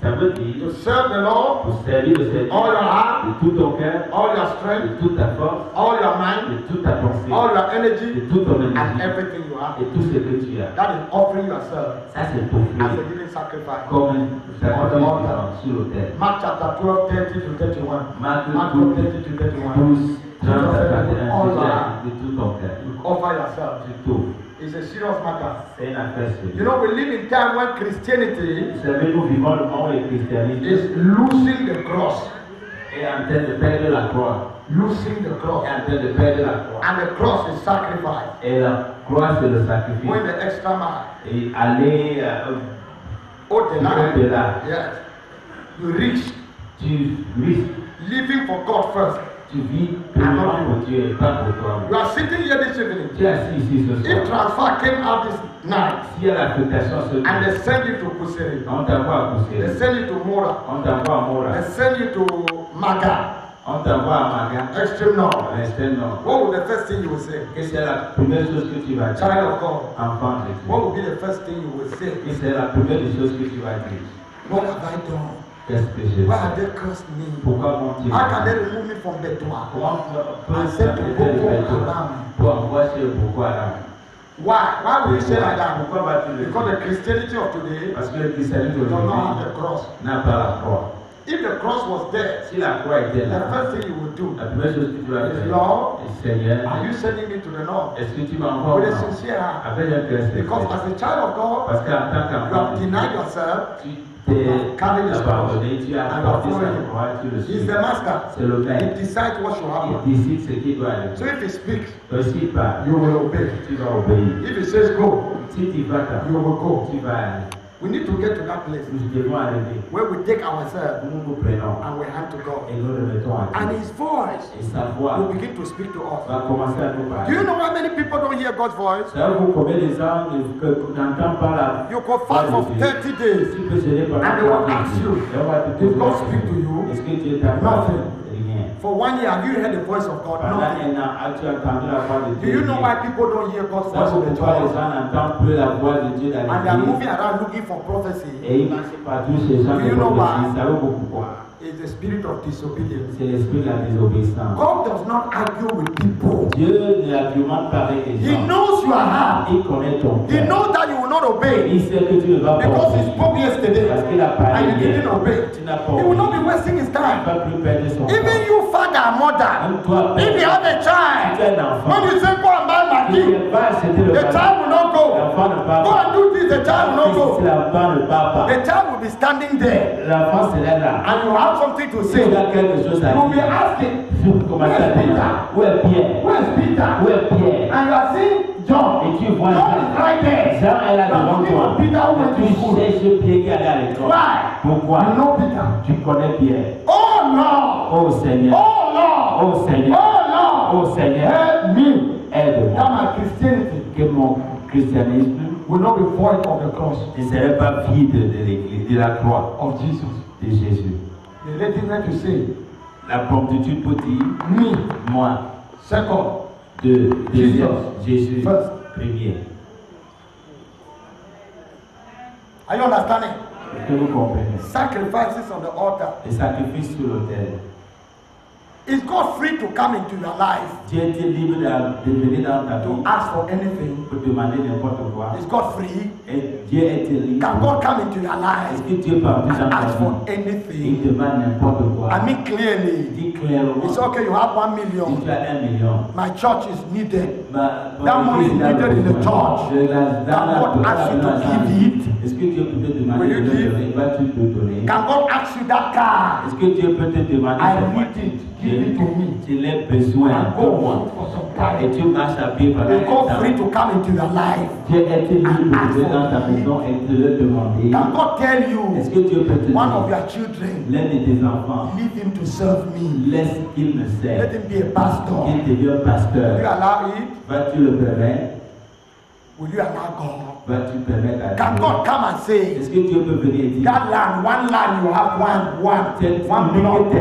Ça veut dire to serve the Lord pour servir le Seigneur all your heart, de tout ton cœur, all your de strength, toute ta force, all your mind, de toute ta pensée, all your de energy, toute ton and énergie everything you have. et tout ce que tu as. That is offering yourself Ça, c'est pour as a faire living sacrifice. comme un sacrifice vivant sur l'autel. Mark chapter 12, 30 to 31. Marc Mark 12, 12, 30 to 31. 12, 30 à 31, All tu your as heart. de tout ton cœur. Offer yourself. Tu t'ouvres. It's a serious matter. C'est une affaire You sérieuse. know, we live in time when Christianity Vous savez, nous vivons le monde où le christianisme is losing the cross. est en train de perdre la croix. Losing the Est cross. en train de perdre la croix. And the cross is sacrifice. Et la croix, c'est le sacrifice. Going the extra mile. Et aller Oh, the line. au-delà. Yes. You reach. Tu risques, Living for God first. tu vis pleinement pour Dieu et pas pour toi. You are sitting here this evening. Tu es assis ici ce If soir. transfer came out this night S'il y a l'affectation ce and they jour, send you to Kusiri, on t'envoie à they Poussé, send you to Mora, on t'envoie à they Mora, send you to Maga, On t'envoie à Maga, extreme north. à l'extrême nord. What will the first thing you will say? Qu'est-ce que c'est la première chose que tu vas dire? Child of God. Enfant de Dieu. What will be the first thing you will say? Qu'est-ce que c'est la première des choses que tu vas dire? What have I done? Qu'est-ce que j'ai Why have fait? they cursed me? Pourquoi m'ont-ils How can fait? they remove me from Betoa? Comment peut And send to Boko Haram? pour envoyer Boko Haram? Why will you say like that? Pourquoi vas-tu le Because dire? the Christianity of today Parce que le christianisme does not have d'aujourd'hui the cross. n'a pas la croix. If the cross was there, Si la croix était the là, first thing you would do la première chose que tu vas faire, Lord, Seigneur, are you sending me to the north? est-ce que tu m'envoies With a au nord? sincere heart. Avec un cœur Because sincère. as a child of God, Parce qu'en tant you qu'enfant, have denied yourself. tu t'es abandonné, tu as porté sa croix, tu le He's suis. the master. C'est le He maître. decides what should happen. Il décide ce qui doit aller. So if he speaks, Donc s'il parle, you will obey. tu vas obéir. If he says go, Si tu vas là, you will go. tu vas aller. We need to get to that place Nous devons arriver. where we take ourselves Nous nous prenons and we hand to God. et nous le mettons à And Dieu. his voice Et sa voix will begin to speak to us. va commencer à nous Do parler. you know why many people don't hear God's voice? Savez-vous combien de gens n'entendent pas la You go fast for 30 days. Tu peux gêner pendant And they will 30 ask jours. you, Et on va te did God demander, speak to you? est-ce que Dieu t'a parlé? Nothing. Rien. For 1 year, have you heard the voice of God? Pendant Nothing. un an, as-tu entendu la voix de Do Dieu? you know why people don't hear God's voice Savez-vous in the pourquoi les church? gens n'entendent plus la voix de Dieu dans And they are l'église? moving around looking for prophecy. Et ils marchent partout chez les gens Do de you know prophétie. why? Savez-vous pourquoi? It's the spirit of disobedience. C'est l'esprit de la désobéissance. God does not argue with people. Dieu n'argumente pas avec les He gens. knows your heart. Il connaît ton He cœur. knows that you will not obey Il sait que tu ne vas pas because he obéir. spoke yesterday Parce qu'il a and parlé you didn't hier. obey. Tu n'as pas He will not be obéi. wasting his Tu ne time. vas plus perdre son Even temps. you, father and mother, Même toi, if you père, have a si child, tu es un enfant, when you say go and buy tu Maggi, ne vas acheter le the child will not go. L'enfant ne part Go pas. and do this, the child will not Si go. l'enfant ne part pas, The child will be standing there l'enfant se lève là. and you have something to Si say. il a quelque chose à You will be dire, asking, tu commences à dire, où est Pierre? where is Peter? Où est Pierre? And you are saying, John. Et tu vois John is right there. Jean est là You are devant looking toi. for Peter who went to Tu school. cherches Pierre qui allait à l'école. Why? Pourquoi? You know Peter. Tu connais Pierre. Oh Lord. Oh Seigneur. Oh Lord. Oh Seigneur. Oh Lord. Oh Seigneur. Help me. Aide-moi. That my Christianity Que mon christianisme will not be void of the cross ne serait pas vide de l'église, de la croix of Jesus. de Jésus. The readiness to say, La promptitude pour dire, me. moi, Second. deuxième, Jésus, First. premier. Are you understanding? Est-ce que vous comprenez? Sacrifices on the altar. Les sacrifices sur l'autel. Is God free to come into your life Dieu est libre de venir dans ta to vie ask for anything? pour demander n'importe quoi. Is God free? Et Dieu est libre. Can God come into your Est-ce life que Dieu peut entrer dans and ta ask for vie? Il anything? demande n'importe quoi. I mean clearly. Dis clairement. It's okay, you have 1 Si million. tu as 1 million. My church is needed. That That money is needed in the church. Can God ask you to give it? Est-ce que Dieu peut te demander Will you de give? donner? Vas-tu te donner? Can God ask you that car? Est-ce que Dieu peut te demander I cette need voiture? it. Give it to me. Tu l'as besoin. And go walk for some Et time. tu marches à pied pendant Is un God temps. free to come into your life? Dieu est libre de venir dans ta maison et de le demander. Can God tell Est-ce you, que Dieu peut te one of dire, your children, l'un de tes enfants, leave him to serve me? laisse qu'il me Let serve, him be a pastor. qu'il devienne Will you pasteur. allow it? Vas-tu le permettre? Will you allow God? Vas-tu permettre à Can Dieu? God come and say, Est-ce que Dieu peut venir dire, that land, one land you have, c'est one block,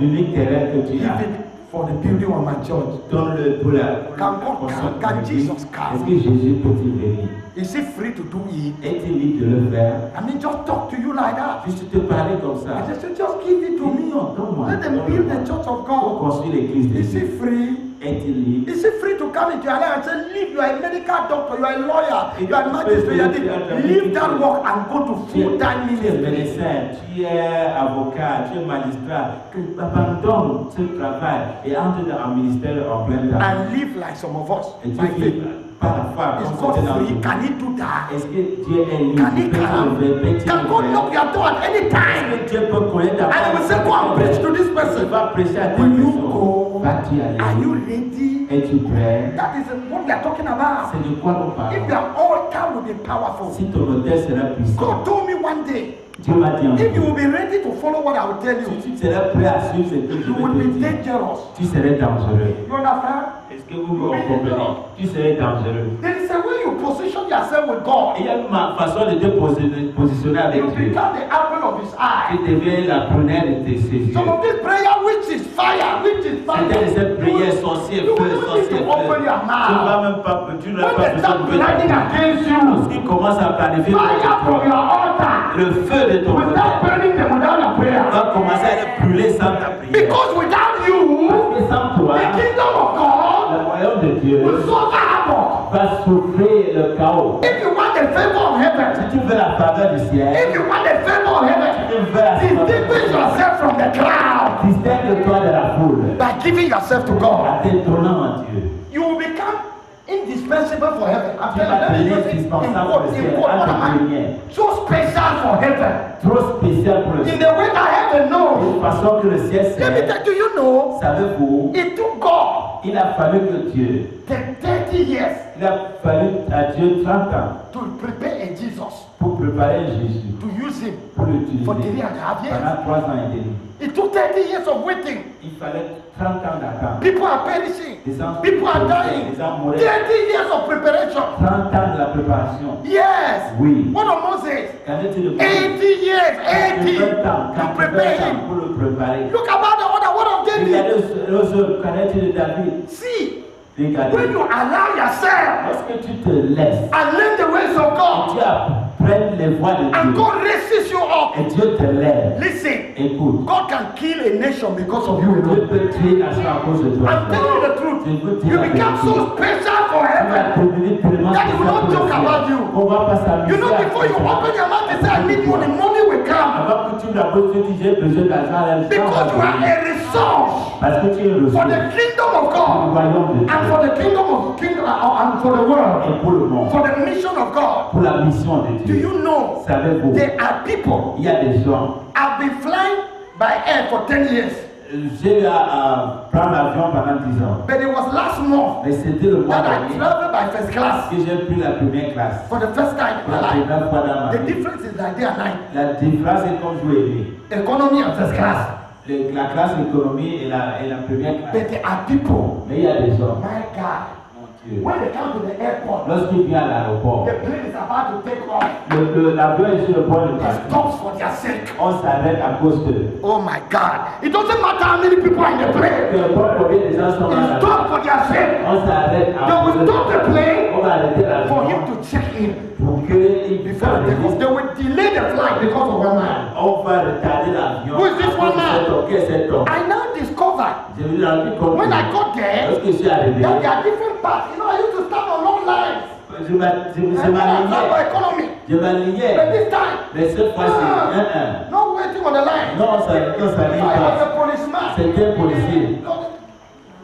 l'unique terrain que tu give as, it for the building of my church. donne-le pour la Can God construction come? Can de l'église. Jesus come? Est-ce que Jésus peut-il venir? Is he free to do it? Est-il libre de le faire? I mean, just talk to you like that. Puisses te parler comme ça. I just say, just give it to me. Non, donne-moi. Let them build the church of Pour God. construire l'église de Is he Dieu. free? Est-il libre? Is he free to come into your life and say, leave, you are a medical doctor, you are a lawyer, you are a magistrate, you are this. Leave that work and go to full-time Tu es ministry. médecin, tu es avocat, tu es magistrat. Abandonne ce travail et entre dans un ministère en plein temps. And live like some of us. Et tu By vis faith. par la foi Is comme God c'était dans free? le Can he do that? Est-ce que Dieu est libre? Can he Peut-il come? le faire? Peut-il Can le God faire? knock your door at any Est-ce time? que Dieu peut connaître ta And he will say, go and preach to this Il person. va prêcher à tes Will you personnes. go? Vas-tu aller? Are you ready? Es-tu prêt? That is what we are talking about. C'est de quoi nous If parlons? your altar will be powerful. Si ton hôtel sera puissant, God told me one day, Dieu m'a dit un if you jour, will be ready to follow what I will tell si you, tu seras prêt à suivre ce que je you will vais be te dire, dangerous. tu serais dangereux. You understand? Est-ce que vous me comprenez? Tu serais dangereux. There is a way you position yourself with God. Il y a une façon de te positionner avec You Dieu. become the apple of His eye. Tu deviens la prunelle de ses yeux. Some of this prayer, which is fire, which is fire. C'était de cette prière sorcière, You feu, will not need sorcière, to feu. open your Tu ne mouth. vas même pas, tu n'as When pas they besoin start de planning against you, Lorsqu'il commence à planifier fire from your altar le feu de ton will côté start burning them without your prayer. va commencer à être brûlé sans ta prière. Because without you, Et sans toi, the kingdom of God le royaume de Dieu will suffer havoc. va souffrir le chaos. If you want the favor of heaven, Si tu veux la faveur du ciel, if you want the favor of heaven, tu veux la distinguish yourself from the crowd distingue-toi de la foule by giving yourself to God. en te tournant en Dieu. You will become indispensable for heaven. I'm Tu vas telling you, devenir indispensable pour le ciel, en te prière. so special for heaven. Trop spécial pour le In ciel. the way that heaven De knows. façon que le ciel Let me sait, tell you, you know, savez-vous, it took God il a fallu que Dieu, 30 years il a fallu à Dieu 30 ans to prepare a Jesus, pour préparer Jésus, to use him pour l'utiliser for 3.5 years. pendant 3 ans et demi. It took 30 years of waiting. Il fallait 30 ans d'attente. People are perishing. Les gens People are dying. les gens mouraient. 30 years of preparation. 30 ans de la préparation. Yes. Oui. What of Moses? Qu'en est-il de 80 years, 80 to prepare him. pour le préparer? Look about the other one of David. Regardez les autres, qu'en est-il de David? See, Regardez. when you allow yourself Lorsque tu te laisses, and learn the ways of God, tu apprennes les voies de and Dieu. God raises you up, Et Dieu te lève. listen, Écoute. God can kill a nation because of you Dieu alone. peut tuer la nation à cause de toi. I'm telling you the truth. You become so special for Tu vas heaven devenir tellement that you will not spécial joke pour le about ciel. you. On va pas s'amuser. You know, à before you ça. open your mouth and say, I need money, money will come. Avant que tu la poses, tu dis j'ai besoin d'argent. Because you are a resource Parce que tu es le for the kingdom of God royaume de and Dieu for the kingdom and for the world, et pour le monde, for the mission of God. pour la mission de Do Dieu. you know Savez-vous, there are people il y a des gens. have been flying by air for 10 years, J'ai eu à prendre l'avion pendant 10 ans. but it was last month Mais c'était le mois that I dernier traveled by first class que j'ai pris la première classe. for the first time in Pour my la life. première fois dans ma The vie. difference is like day and night. La différence est comme jouer et nuit. Economy and first class. La classe économie et la première classe. But there are people, Mais il y a des gens, my God, mon Dieu, when they come to the airport, lorsqu'ils viennent à l'aéroport, the plane is about to take off. l'avion est sur le point de It partir. stops for their sake. On s'arrête à cause de. Oh my God. It doesn't matter how many people are in the plane. Peu importe combien de gens sont dans It l'avion, stops for their sake. on s'arrête They à will cause de. stop the plane On va arrêter for l'avion him to check in pour qu'il before they take off. They will delay the flight because of one man. On va retarder l'avion. Who is this one man? Cet homme. I now discovered J'ai vu dans le compte. when I got there Lorsque je suis arrivé, that there are different parts. You know, I used to stand on long lines. je And then I m'alignais. travel economy. Je m'alignais. But this time, Mais cette fois-ci, not waiting on the line. non, ça I was n'aligne a pas. policeman. C'était un policier.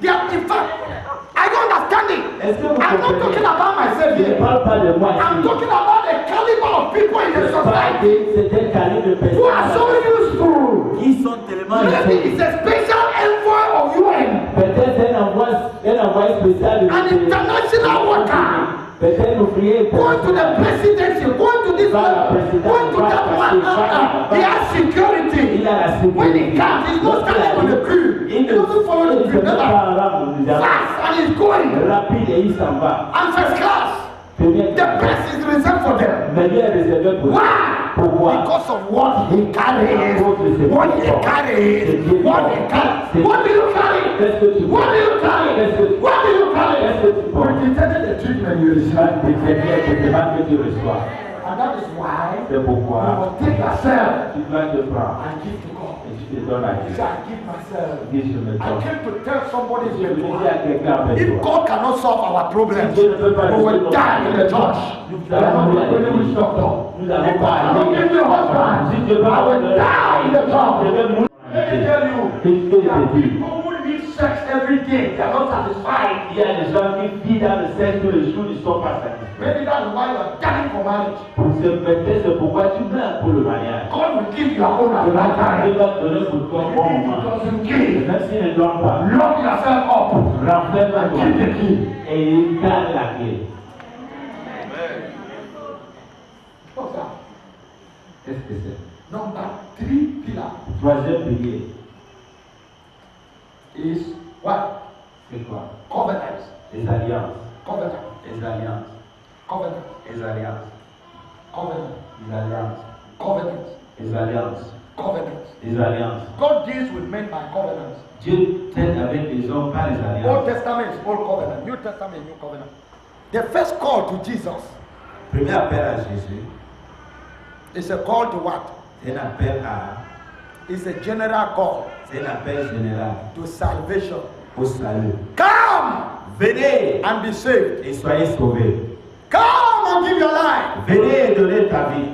Yeah, in fact, I don't understand it. Est-ce que vous I'm not comprenez? talking about myself Je ne here. parle pas de moi I'm ici. talking about the caliber of people in the society C'est un calibre de who are so personnes useful. qui sont tellement Maybe utiles. it's a special envoy of UN, Peut-être un envoyé spécial de an international worker, peut-être un ouvrier going to the presidency, going to this level, going to that one. He has security. Il a la sécurité. When he comes, he's not standing on the queue. He doesn't follow the queue. Never. Fast and he's going. Rapide et il s'en va. And first class. Première The classe. best is reserved for them. Mais lui est réservé pour lui. Why? Pourquoi? Because of what he carries. What he carries. What he carries. What do you carry? Qu'est-ce que tu What do you carry? What do you carry? Qu'est-ce que tu When prends? you tell the treatment you receive. C'est le traitement que tu reçois. And that is why C'est you pourquoi must take yourself tu dois te prendre and give to God. et tu te donnes à You Dieu. say, I give myself. Dis je me I donne. came to tell somebody Je here. veux dire à quelqu'un avec If toi. God cannot solve our problems, Dieu ne peut pas we will résoudre die in the church. Nous We are not allons going to witch doctor. Nous n'allons If pas I don't aller. give you a husband, Si Dieu veut I will die in the je church. vais mourir. Let me tell you, Qu'est-ce que there are je dis? people who need sex every day. They are not satisfied. Il y a des gens qui vivent dans le sexe tous les jours, ils ne sont pas satisfaits. Maybe that's why you are dying for marriage. Peut-être c'est pourquoi tu meurs pour le mariage. God will give you your own at the right Dieu time. va te donner pour toi If bon he moment. doesn't give, Même s'il ne donne pas, lock yourself up renferme-toi and keep the key. et il garde la clé. What's that? Qu'est-ce que c'est? Number 3 pillar Troisième pilier, is what? c'est quoi? Covenants. Les alliances. Covenant. Les alliances. Covenant. Les alliances. Covenant. Les alliances. Covenant. Les alliances. Covenant. Les alliances. God deals with men by covenants. Dieu traite avec les hommes par les Old alliances. Testament is Old Covenant. New Testament is New Covenant. The first call to Jesus Premier appel à Jésus, is a call to what? c'est un appel à, It's a general call c'est un appel général to salvation. au salut. Come Venez and be saved. et soyez sauvés. Come and give your life. Venez et donnez ta vie.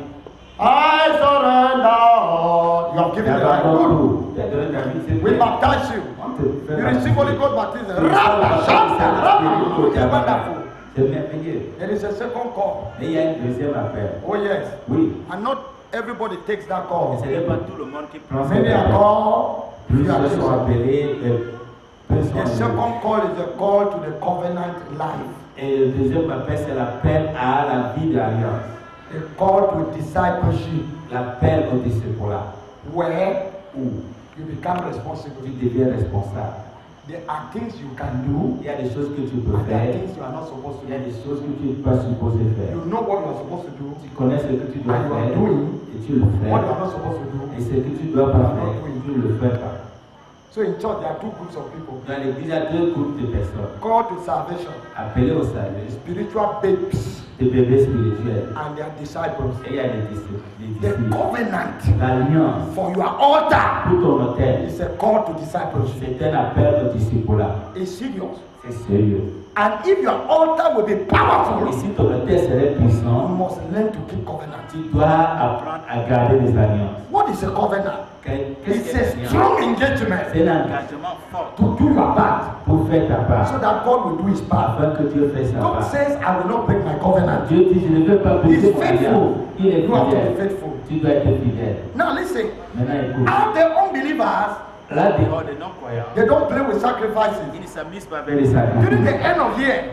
I surrender all. You have given your life. Good. Tout. Tu as donné ta vie, c'est We fait. baptize you. On te fait You baptiser. receive Holy Ghost baptism. Tu reçois le Rabba, baptême Shanta, du Saint-Esprit. Rabba. It's wonderful. C'est merveilleux. There is a second call. Mais il y a un deuxième appel. Oh yes. Oui. And not everybody takes that Mais call. ce n'est pas tout le monde qui prend cet Many are appel. called. Few are Plusieurs sont chosen. appelés, peu sont The appelés. second call is a call to the covenant life. Et le deuxième appel, c'est l'appel à la vie d'alliance. A call to discipleship, L'appel au discipulat. where Où you become tu responsible. deviens responsable. There are things you can do, Il y a des choses que tu peux and there are faire. things you are not supposed to Il y a do. des choses que tu n'es pas supposé faire. You know what you are supposed to do, Tu connais ce que tu dois and you are faire doing et tu le fais. what you are not supposed to do. Et ce que tu ne dois pas faire, tu ne le fais pas. So in church, there are two groups of people. Dans l'église, il y a deux groupes de personnes Called to salvation, appelées au salut, spiritual babes, des bébés spirituels. and their disciples. Et il y a des disciples. The covenant L'alliance for your altar pour ton hôtel, is a call to discipleship. c'est un appel au discipulat. It's serious. C'est sérieux. And if your altar will be Et powerful, si ton hôtel serait you puissant, must learn to keep covenant. tu dois apprendre à garder les alliances. What is a covenant? Qu'est-ce It's que a c'est strong engagement C'est un engagement fort to do your part pour faire ta part, so that God will do his part. afin que Dieu fasse sa God part. says, I will not break my covenant. Dieu dit, je ne veux pas briser He's mon faithful. alliance. Il est You have to be fidèle. faithful. Tu dois être fidèle. Now listen, Maintenant, écoute. how the unbelievers, Là, dehors des non-croyants, they don't play with sacrifices. ils ne s'amusent pas avec les During the sacrifices. end of year,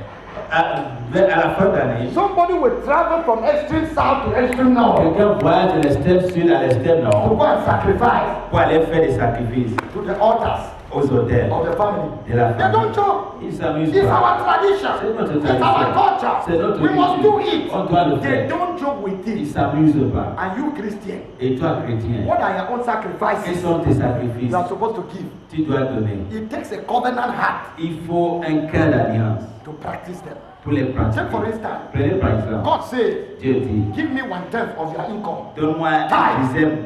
À la fin d'année, somebody will travel from extreme south to extreme north quelqu'un voyage de l'extrême sud à l'extrême to nord go and sacrifice pour aller faire des sacrifices to the altars aux hôtels of the family. de la They famille. don't joke. Ils ne s'amusent It's pas. our tradition. C'est notre It's tradition. our culture. C'est notre We must do culture. it. On doit le They faire. don't joke with Ils ne it. s'amusent pas. And you Christian, Et toi, chrétien, what are your own quels sacrifices sont tes sacrifices? you are supposed to give? Tu dois donner. It takes a covenant heart Il faut un cœur d'alliance to practice them. pour les pratiquer. Take for instance, Prenez par exemple, God says, Dieu dit, give me 1/10 of your income. donne-moi Tithe. un dixième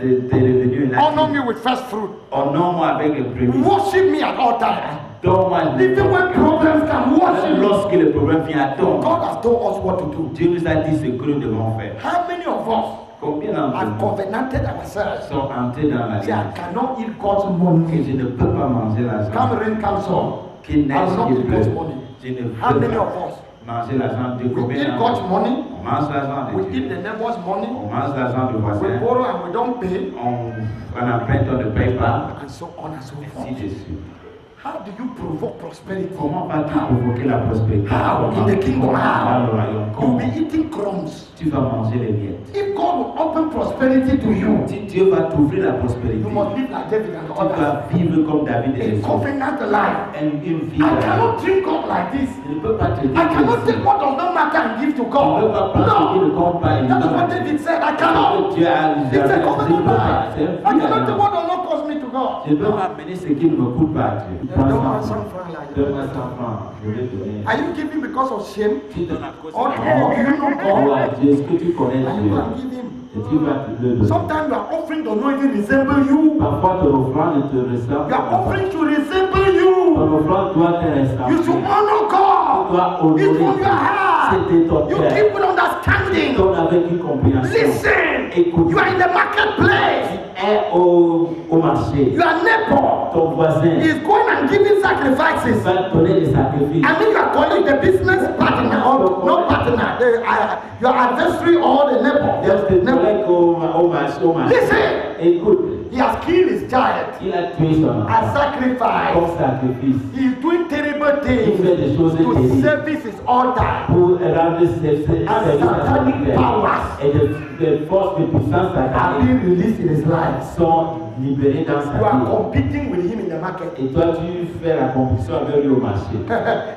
de tes revenus. Honor me with first fruit. Honore-moi avec le prémices. Worship me at all times. Donne-moi Even when problems come, worship me. lorsque le problème vient à toi. God has told us what to do. Dieu nous a dit ce que nous devons faire. How many of us Combien d'entre have nous covenanted ourselves? sont entrés dans la Say, I vie cannot eat God's et money. je ne peux pas manger l'argent Come rain, come sun. qui I neige will not qui eat God's pleut. money. Je ne How peux many pas of us? manger l'argent de We combien eat d'entre God's nous? money. On mange l'argent We de eat Dieu. the neighbor's money. On mange l'argent du We voisin. borrow and we don't pay. On emprunte, on ne paye pas. And so on and so Ainsi forth. de suite. How do you provoke prosperity? Comment vas-tu provoquer la prospérité? How? In the kingdom, Dans how? le royaume. You'll Comment? be eating crumbs. Tu vas manger les miettes. If God will open prosperity to you, Si Dieu va t'ouvrir la prospérité, you must live like David and tu others. dois vivre comme David et A les autres. covenant life. Une vie. I cannot drink God like this. Je ne peux pas te dire. I cannot take what does not matter and give to Tu ne peux God. pas prendre ce qui ne No. compte pas et That is what donner. David said. I cannot. Dieu a It's a covenant life. C'est I un cannot take vie. what does not cost me to God. Je ne peux pas amener ce qui ne me coûte pas à Dieu. Don't Prends want 100 some francs. franc like Donne-moi that. 100 francs. Je vais donner. Are you giving because of shame? Tu donnes à cause Or de do you know Oh, God? à Dieu, est-ce que tu connais And you Dieu? go and give Him. Et tu vas te le donner. Sometimes your offering does not even resemble you. Parfois, ton offrande ne te ressemble Your pas. offering should resemble you. Ton offrande doit te You should ressembler. honor Tu God. dois It's honorer from your Dieu. heart. C'est de ton You cœur. give with understanding. Donne avec une compréhension. Listen. Écoute. You are in the marketplace. Et au marché, Your neighbor ton voisin is going and giving sacrifices. va te donner des sacrifices. I mean, your colleague, the business partner, or no partner, your adversary or the neighbor. Dieu te Neighbor. donne au marché. Listen. Écoute, He has killed his child il a tué son as enfant sacrifice. comme sacrifice. He is doing terrible Il things fait des choses to terribles service his altar. pour rendre ses services à son satanic père. powers Et des forces de puissance Have sataniques been released in his life. sont libéré dans sa You are vie. competing with him in the market. Et toi, tu fais la compétition avec lui au marché.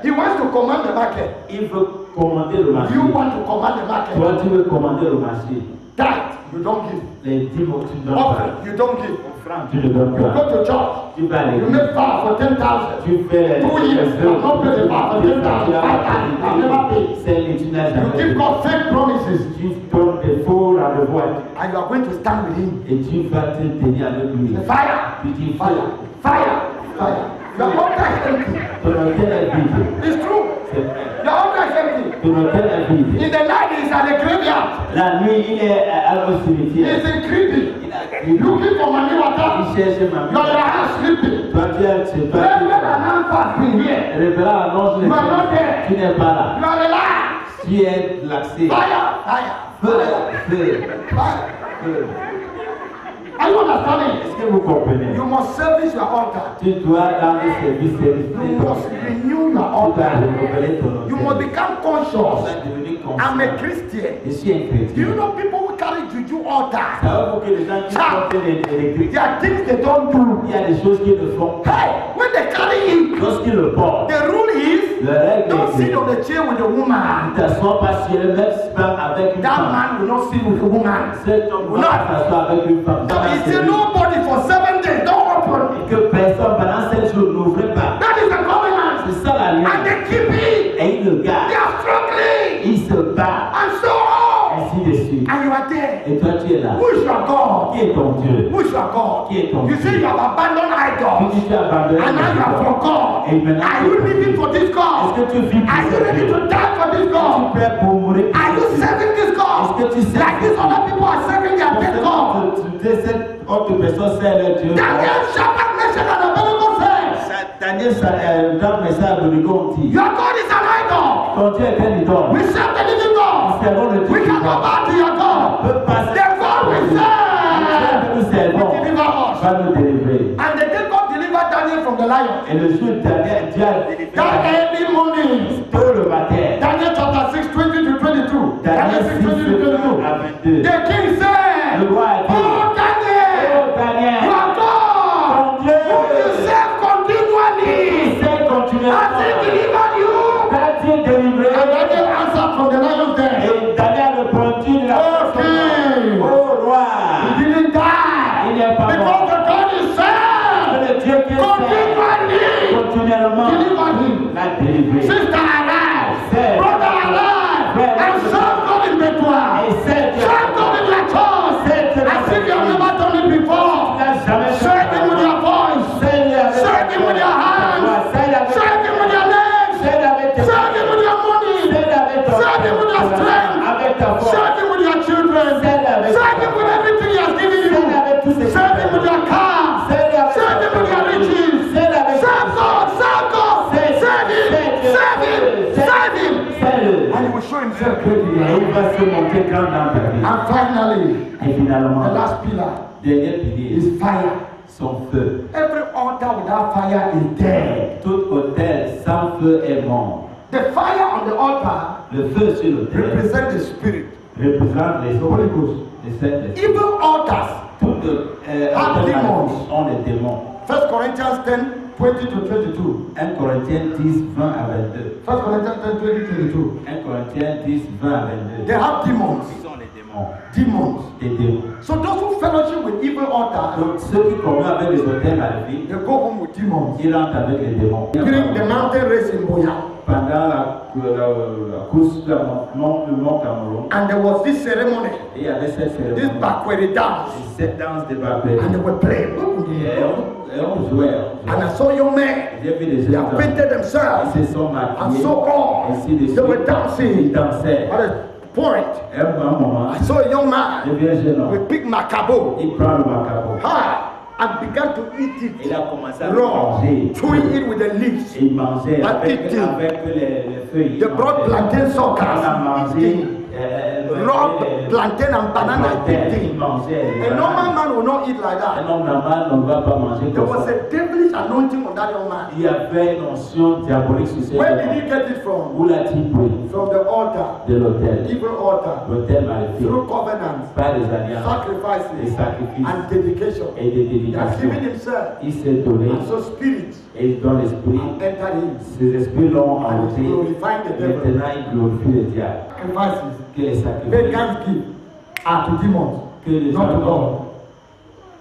He wants to command the market. Il veut commander le marché. You want to command the market. Toi, tu veux commander le marché. Tithe, you don't give. Les dîmes, tu donnes Offering, pas. you don't give. Offrande, tu ne donnes You pas. go to church. Tu vas aller. You make vow for 10,000. Tu fais 2 years, you have not paid the vow for 10,000. 5,000, I've never paid. C'est les tu n'as You jamais give fait. God fake promises. Tu donnes des faux rendez-vous And you are going to stand with him. et tu vas te tenir avec lui. The fire, Tu dis fire, fire, fire. Your altar is empty. ton hôtel est vide. It's true. C'est vrai. Your altar is empty. Ton hôtel est vide. In the night, he's at the graveyard. La nuit, il est au cimetière. He's in creepy. Il a Looking for money water. il cherche ma You're in your house sleeping. Toi, tu es chez toi. Reverend announced has been here. Le révérend annonce You are not there. tu n'es pas là. You are relaxed. Tu es laxé. Fire, fire, Feu, fire, feu, fire. feu. Are you understanding? Est-ce que vous comprenez? You must service your altar. Tu dois rendre service. You must renew your Tu dois altar. renouveler ton You hôtel. must become Tu conscious. dois devenir I'm a conscient. Christian. Je suis un Do chrétien. you know people who carry juju altar? Ça va pour que les gens qui portent l'électrique, There are things they don't do. il y a des choses qu'ils ne font pas. Hey, when they carry it, Lorsqu'ils le portent, the rule is le règle don't sit est on the chair with a woman. ne t'assois pas sur le même pas avec une That femme. man will not sit with a woman. Cet homme will va not. s'asseoir avec une femme. So he said nobody for 7 days. Don't open. Et que personne pendant 7 jours n'ouvre pas. That is the covenant. C'est ça la And loi. they keep it. Et il le They garde. are struggling. Il se bat. And so on. Ainsi de suite. And you are there. Et toi tu es là. Who is your God? Qui est ton Dieu? Who is your God? Qui est ton You Dieu? say you have abandoned idols. Tu as abandonné. And now you are for God. Et maintenant, Are you living for this est-ce God? que tu vis pour Are you ce ready Dieu? to die for this Tu God? es prêt pour mourir? Are you serving this God? Est-ce que tu sais? Like these other people are serving their dead God? Cette autre personne sert leur Dieu. Daniel, Shadrach, Meshach, and Abednego said, Daniel, dans le message de Nigon dit, your God is an idol. ton Dieu est un idole. We serve the living God. Servons le Dieu We can go vivant. back to your God. Peut passer. The God we Le Dieu serve que nous servons will deliver us. va nous délivrer. And the day God delivered Daniel from the lion, Et le jour Daniel, Dieu a délivré that early morning, tôt le matin. Daniel chapter 6, 20 to 22. Daniel Daniel 6, 20 to 22. 6, à 22. The king said, Le roi a dit, oh Daniel, oh Daniel, you are God. ton Dieu, Whom you serve continually. il sait Has continuellement. he delivered you? T'a-t-il délivré? And Daniel answered from the lion's den. Et Daniel répondit de la Okay. oh roi, He didn't die. il n'est pas Because mort. the God is served. Le Dieu qui est Continually. continuellement Delivered him. l'a délivré. Sister alive. Brother alive. And serve God in Bethlehem. Et c'est Serve God in your church. As if you have never done it before. Serve him with your voice. Serve him with your hands. Serve him with your legs. Serve him with your money. Serve him with your strength. Serve him with your children. Serve him with everything he has given you. Serve him with your car. Serve him with your riches. Serve God. Serve God. Serve him. Serve him. Serve him. And he will show himself great in your life. Il va se montrer grand dans ta vie. And finally, Et finalement, the last pillar dernier pilier, is fire. son feu. Every altar without fire is dead. Tout autel sans feu est mort. The fire on the altar Le feu sur l'autel represents the spirit. représente les Holy Ghost. Saints. Evil altars. Toutes Have demons. ont des démons. 1 Corinthians 10, 20 to 22. 1 Corinthiens 10, 20 à 22. 1 Corinthians 10, 20 to 22. 1 Corinthiens 10, 20 à 22. They have demons. Ils sont les démons. Demons. Des démons. So those who fellowship with evil altars, Donc ceux qui commettent avec les hôtels maléfiques, they go home with demons. ils rentrent avec les démons. During the mountain race in Boya. Pendant la course de le mont Cameroun, And there was this ceremony, il y avait cette this cérémonie. Bakweri dance. Et cette danse de Babel. And they were playing. Et on jouait. And I saw young men. J'ai vu des They gens have painted themselves. qui se sont And maquillés. so on. Ainsi de They were suite. dancing. Ils dansaient. At a point, Et à un moment, I saw a young j'ai man vu un jeune homme. with big macabo. Il prend le macabre. And began to eat Il it a commencé à raw, manger. chewing it with the leaves. Il mangeait And avec eating. les feuilles. They brought plantain On a suckers, mangé. eating. Raw plantain and banana Il eating. mangeait. A normal man will not eat like Un that. homme normal ne va pas manger There comme was ça. a devilish anointing on that young man. Il y avait une onction diabolique sur ce Where did homme. he get it from? Où l'a-t-il pris? From the altar, De l'hôtel. evil altar, L'hôtel maléfique. through covenants. par les alliances, les sacrifices, sacrifices and dedication. et des He has dédications. given himself. Il s'est donné And so spirit et dans l'esprit, entered him. ces esprits l'ont And hanté. he's glorifying the devil. Maintenant, il glorifie le diable. Sacrifices. Que les sacrifices, Pagans give are to demons, que les not to gens God.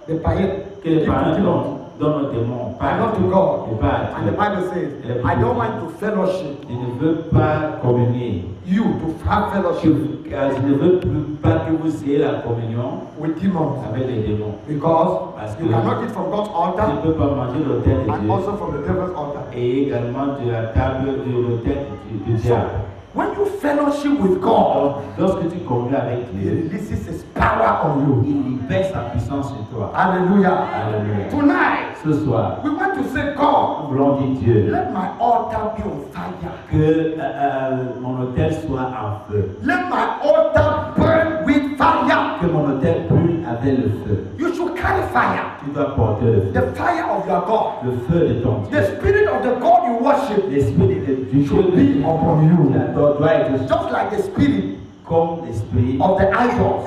The païens que les give to parents demons, donnent aux démons, and pas not to God. et pas à And the Dieu. Bible says, I don't want to fellowship Je ne veux pas communier. you to have fellowship Je ne veux pas que vous ayez la communion with demons, avec les démons. because Parce you que cannot eat from God's tu ne altar peux pas manger l'autel de and Dieu also from the devil's altar. et également de la table de l'autel du diable. When you fellowship with God, Donc, lorsque tu communies avec He Dieu, releases His power on you. il libère sa puissance sur toi. Hallelujah. Alléluia. Tonight, Ce soir, we want to say, God, nous voulons dire Dieu, let my altar be on fire. que mon autel soit en feu. Let my altar burn with fire. Que mon autel brûle avec le feu. You should carry fire. Tu dois porter le feu. The fire of your God. Le feu de ton Dieu. The spirit of the God you worship L'esprit du Dieu should be upon you. doit être Just like the spirit comme l'esprit of the idols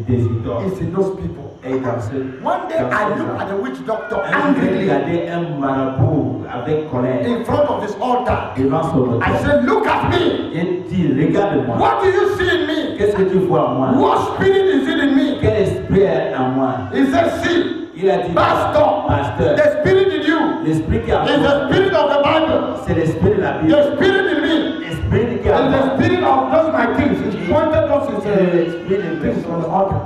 des idoles. is in those people. Et dans ce One day I looked at the witch doctor j'ai angrily regardé un marabout avec colère in front of this altar. devant son I autel. said, look at me. Il dit, regarde-moi. What do you see in me? Qu'est-ce que tu vois en moi? What spirit is it in me? Quel esprit est en moi? He said, see, Il a dit, Pastor, pasteur, the spirit in you l'esprit qui est en is moi, the spirit of the Bible. c'est l'esprit de la Bible. The spirit in me L'esprit qui est en is moi, the spirit of those my things. He pointed us his c'est l'esprit de things on the altar.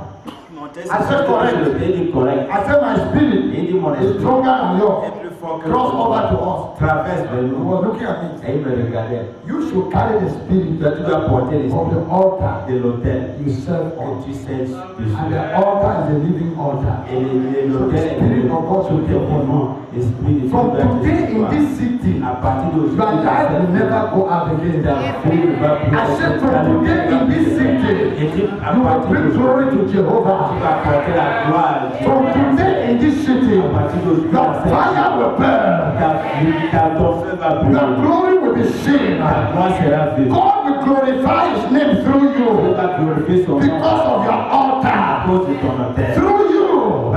I said correct. Il dit correct. I said my spirit Il dit mon is esprit stronger than yours. est plus fort que Cross over to us. traverse vers He nous. was looking at me. Et il me regardait. You should carry the spirit Tu dois porter of l'esprit the altar de l'autel you serve que on. tu sais dessus. And the altar is a living altar. Et l'autel est Spirit of God should be upon you. l'esprit de From today in this city, à partir your life will never go out again. I said from today in this city, you will bring glory to Jehovah. From today in this city, your fire will burn. Your glory will be seen. God will glorify His name through you because of your altar. Through you,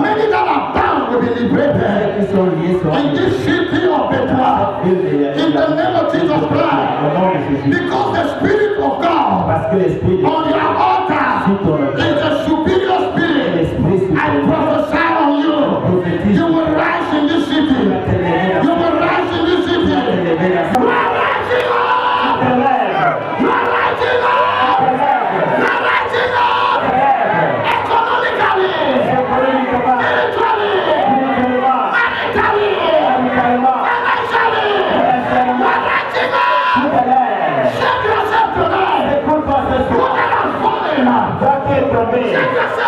many that are bound will be liberated. In this city of Bethlehem, in the name of Jesus Christ, because the Spirit of God on your altar is a superior spirit. I prophesy on you, you will rise in this city. You will rise in this city. You are rising up. You are rising up. You are rising up. Economically, spiritually, maritally, financially, you are rising up. Shake yourself tonight. You are not falling. Shake yourself.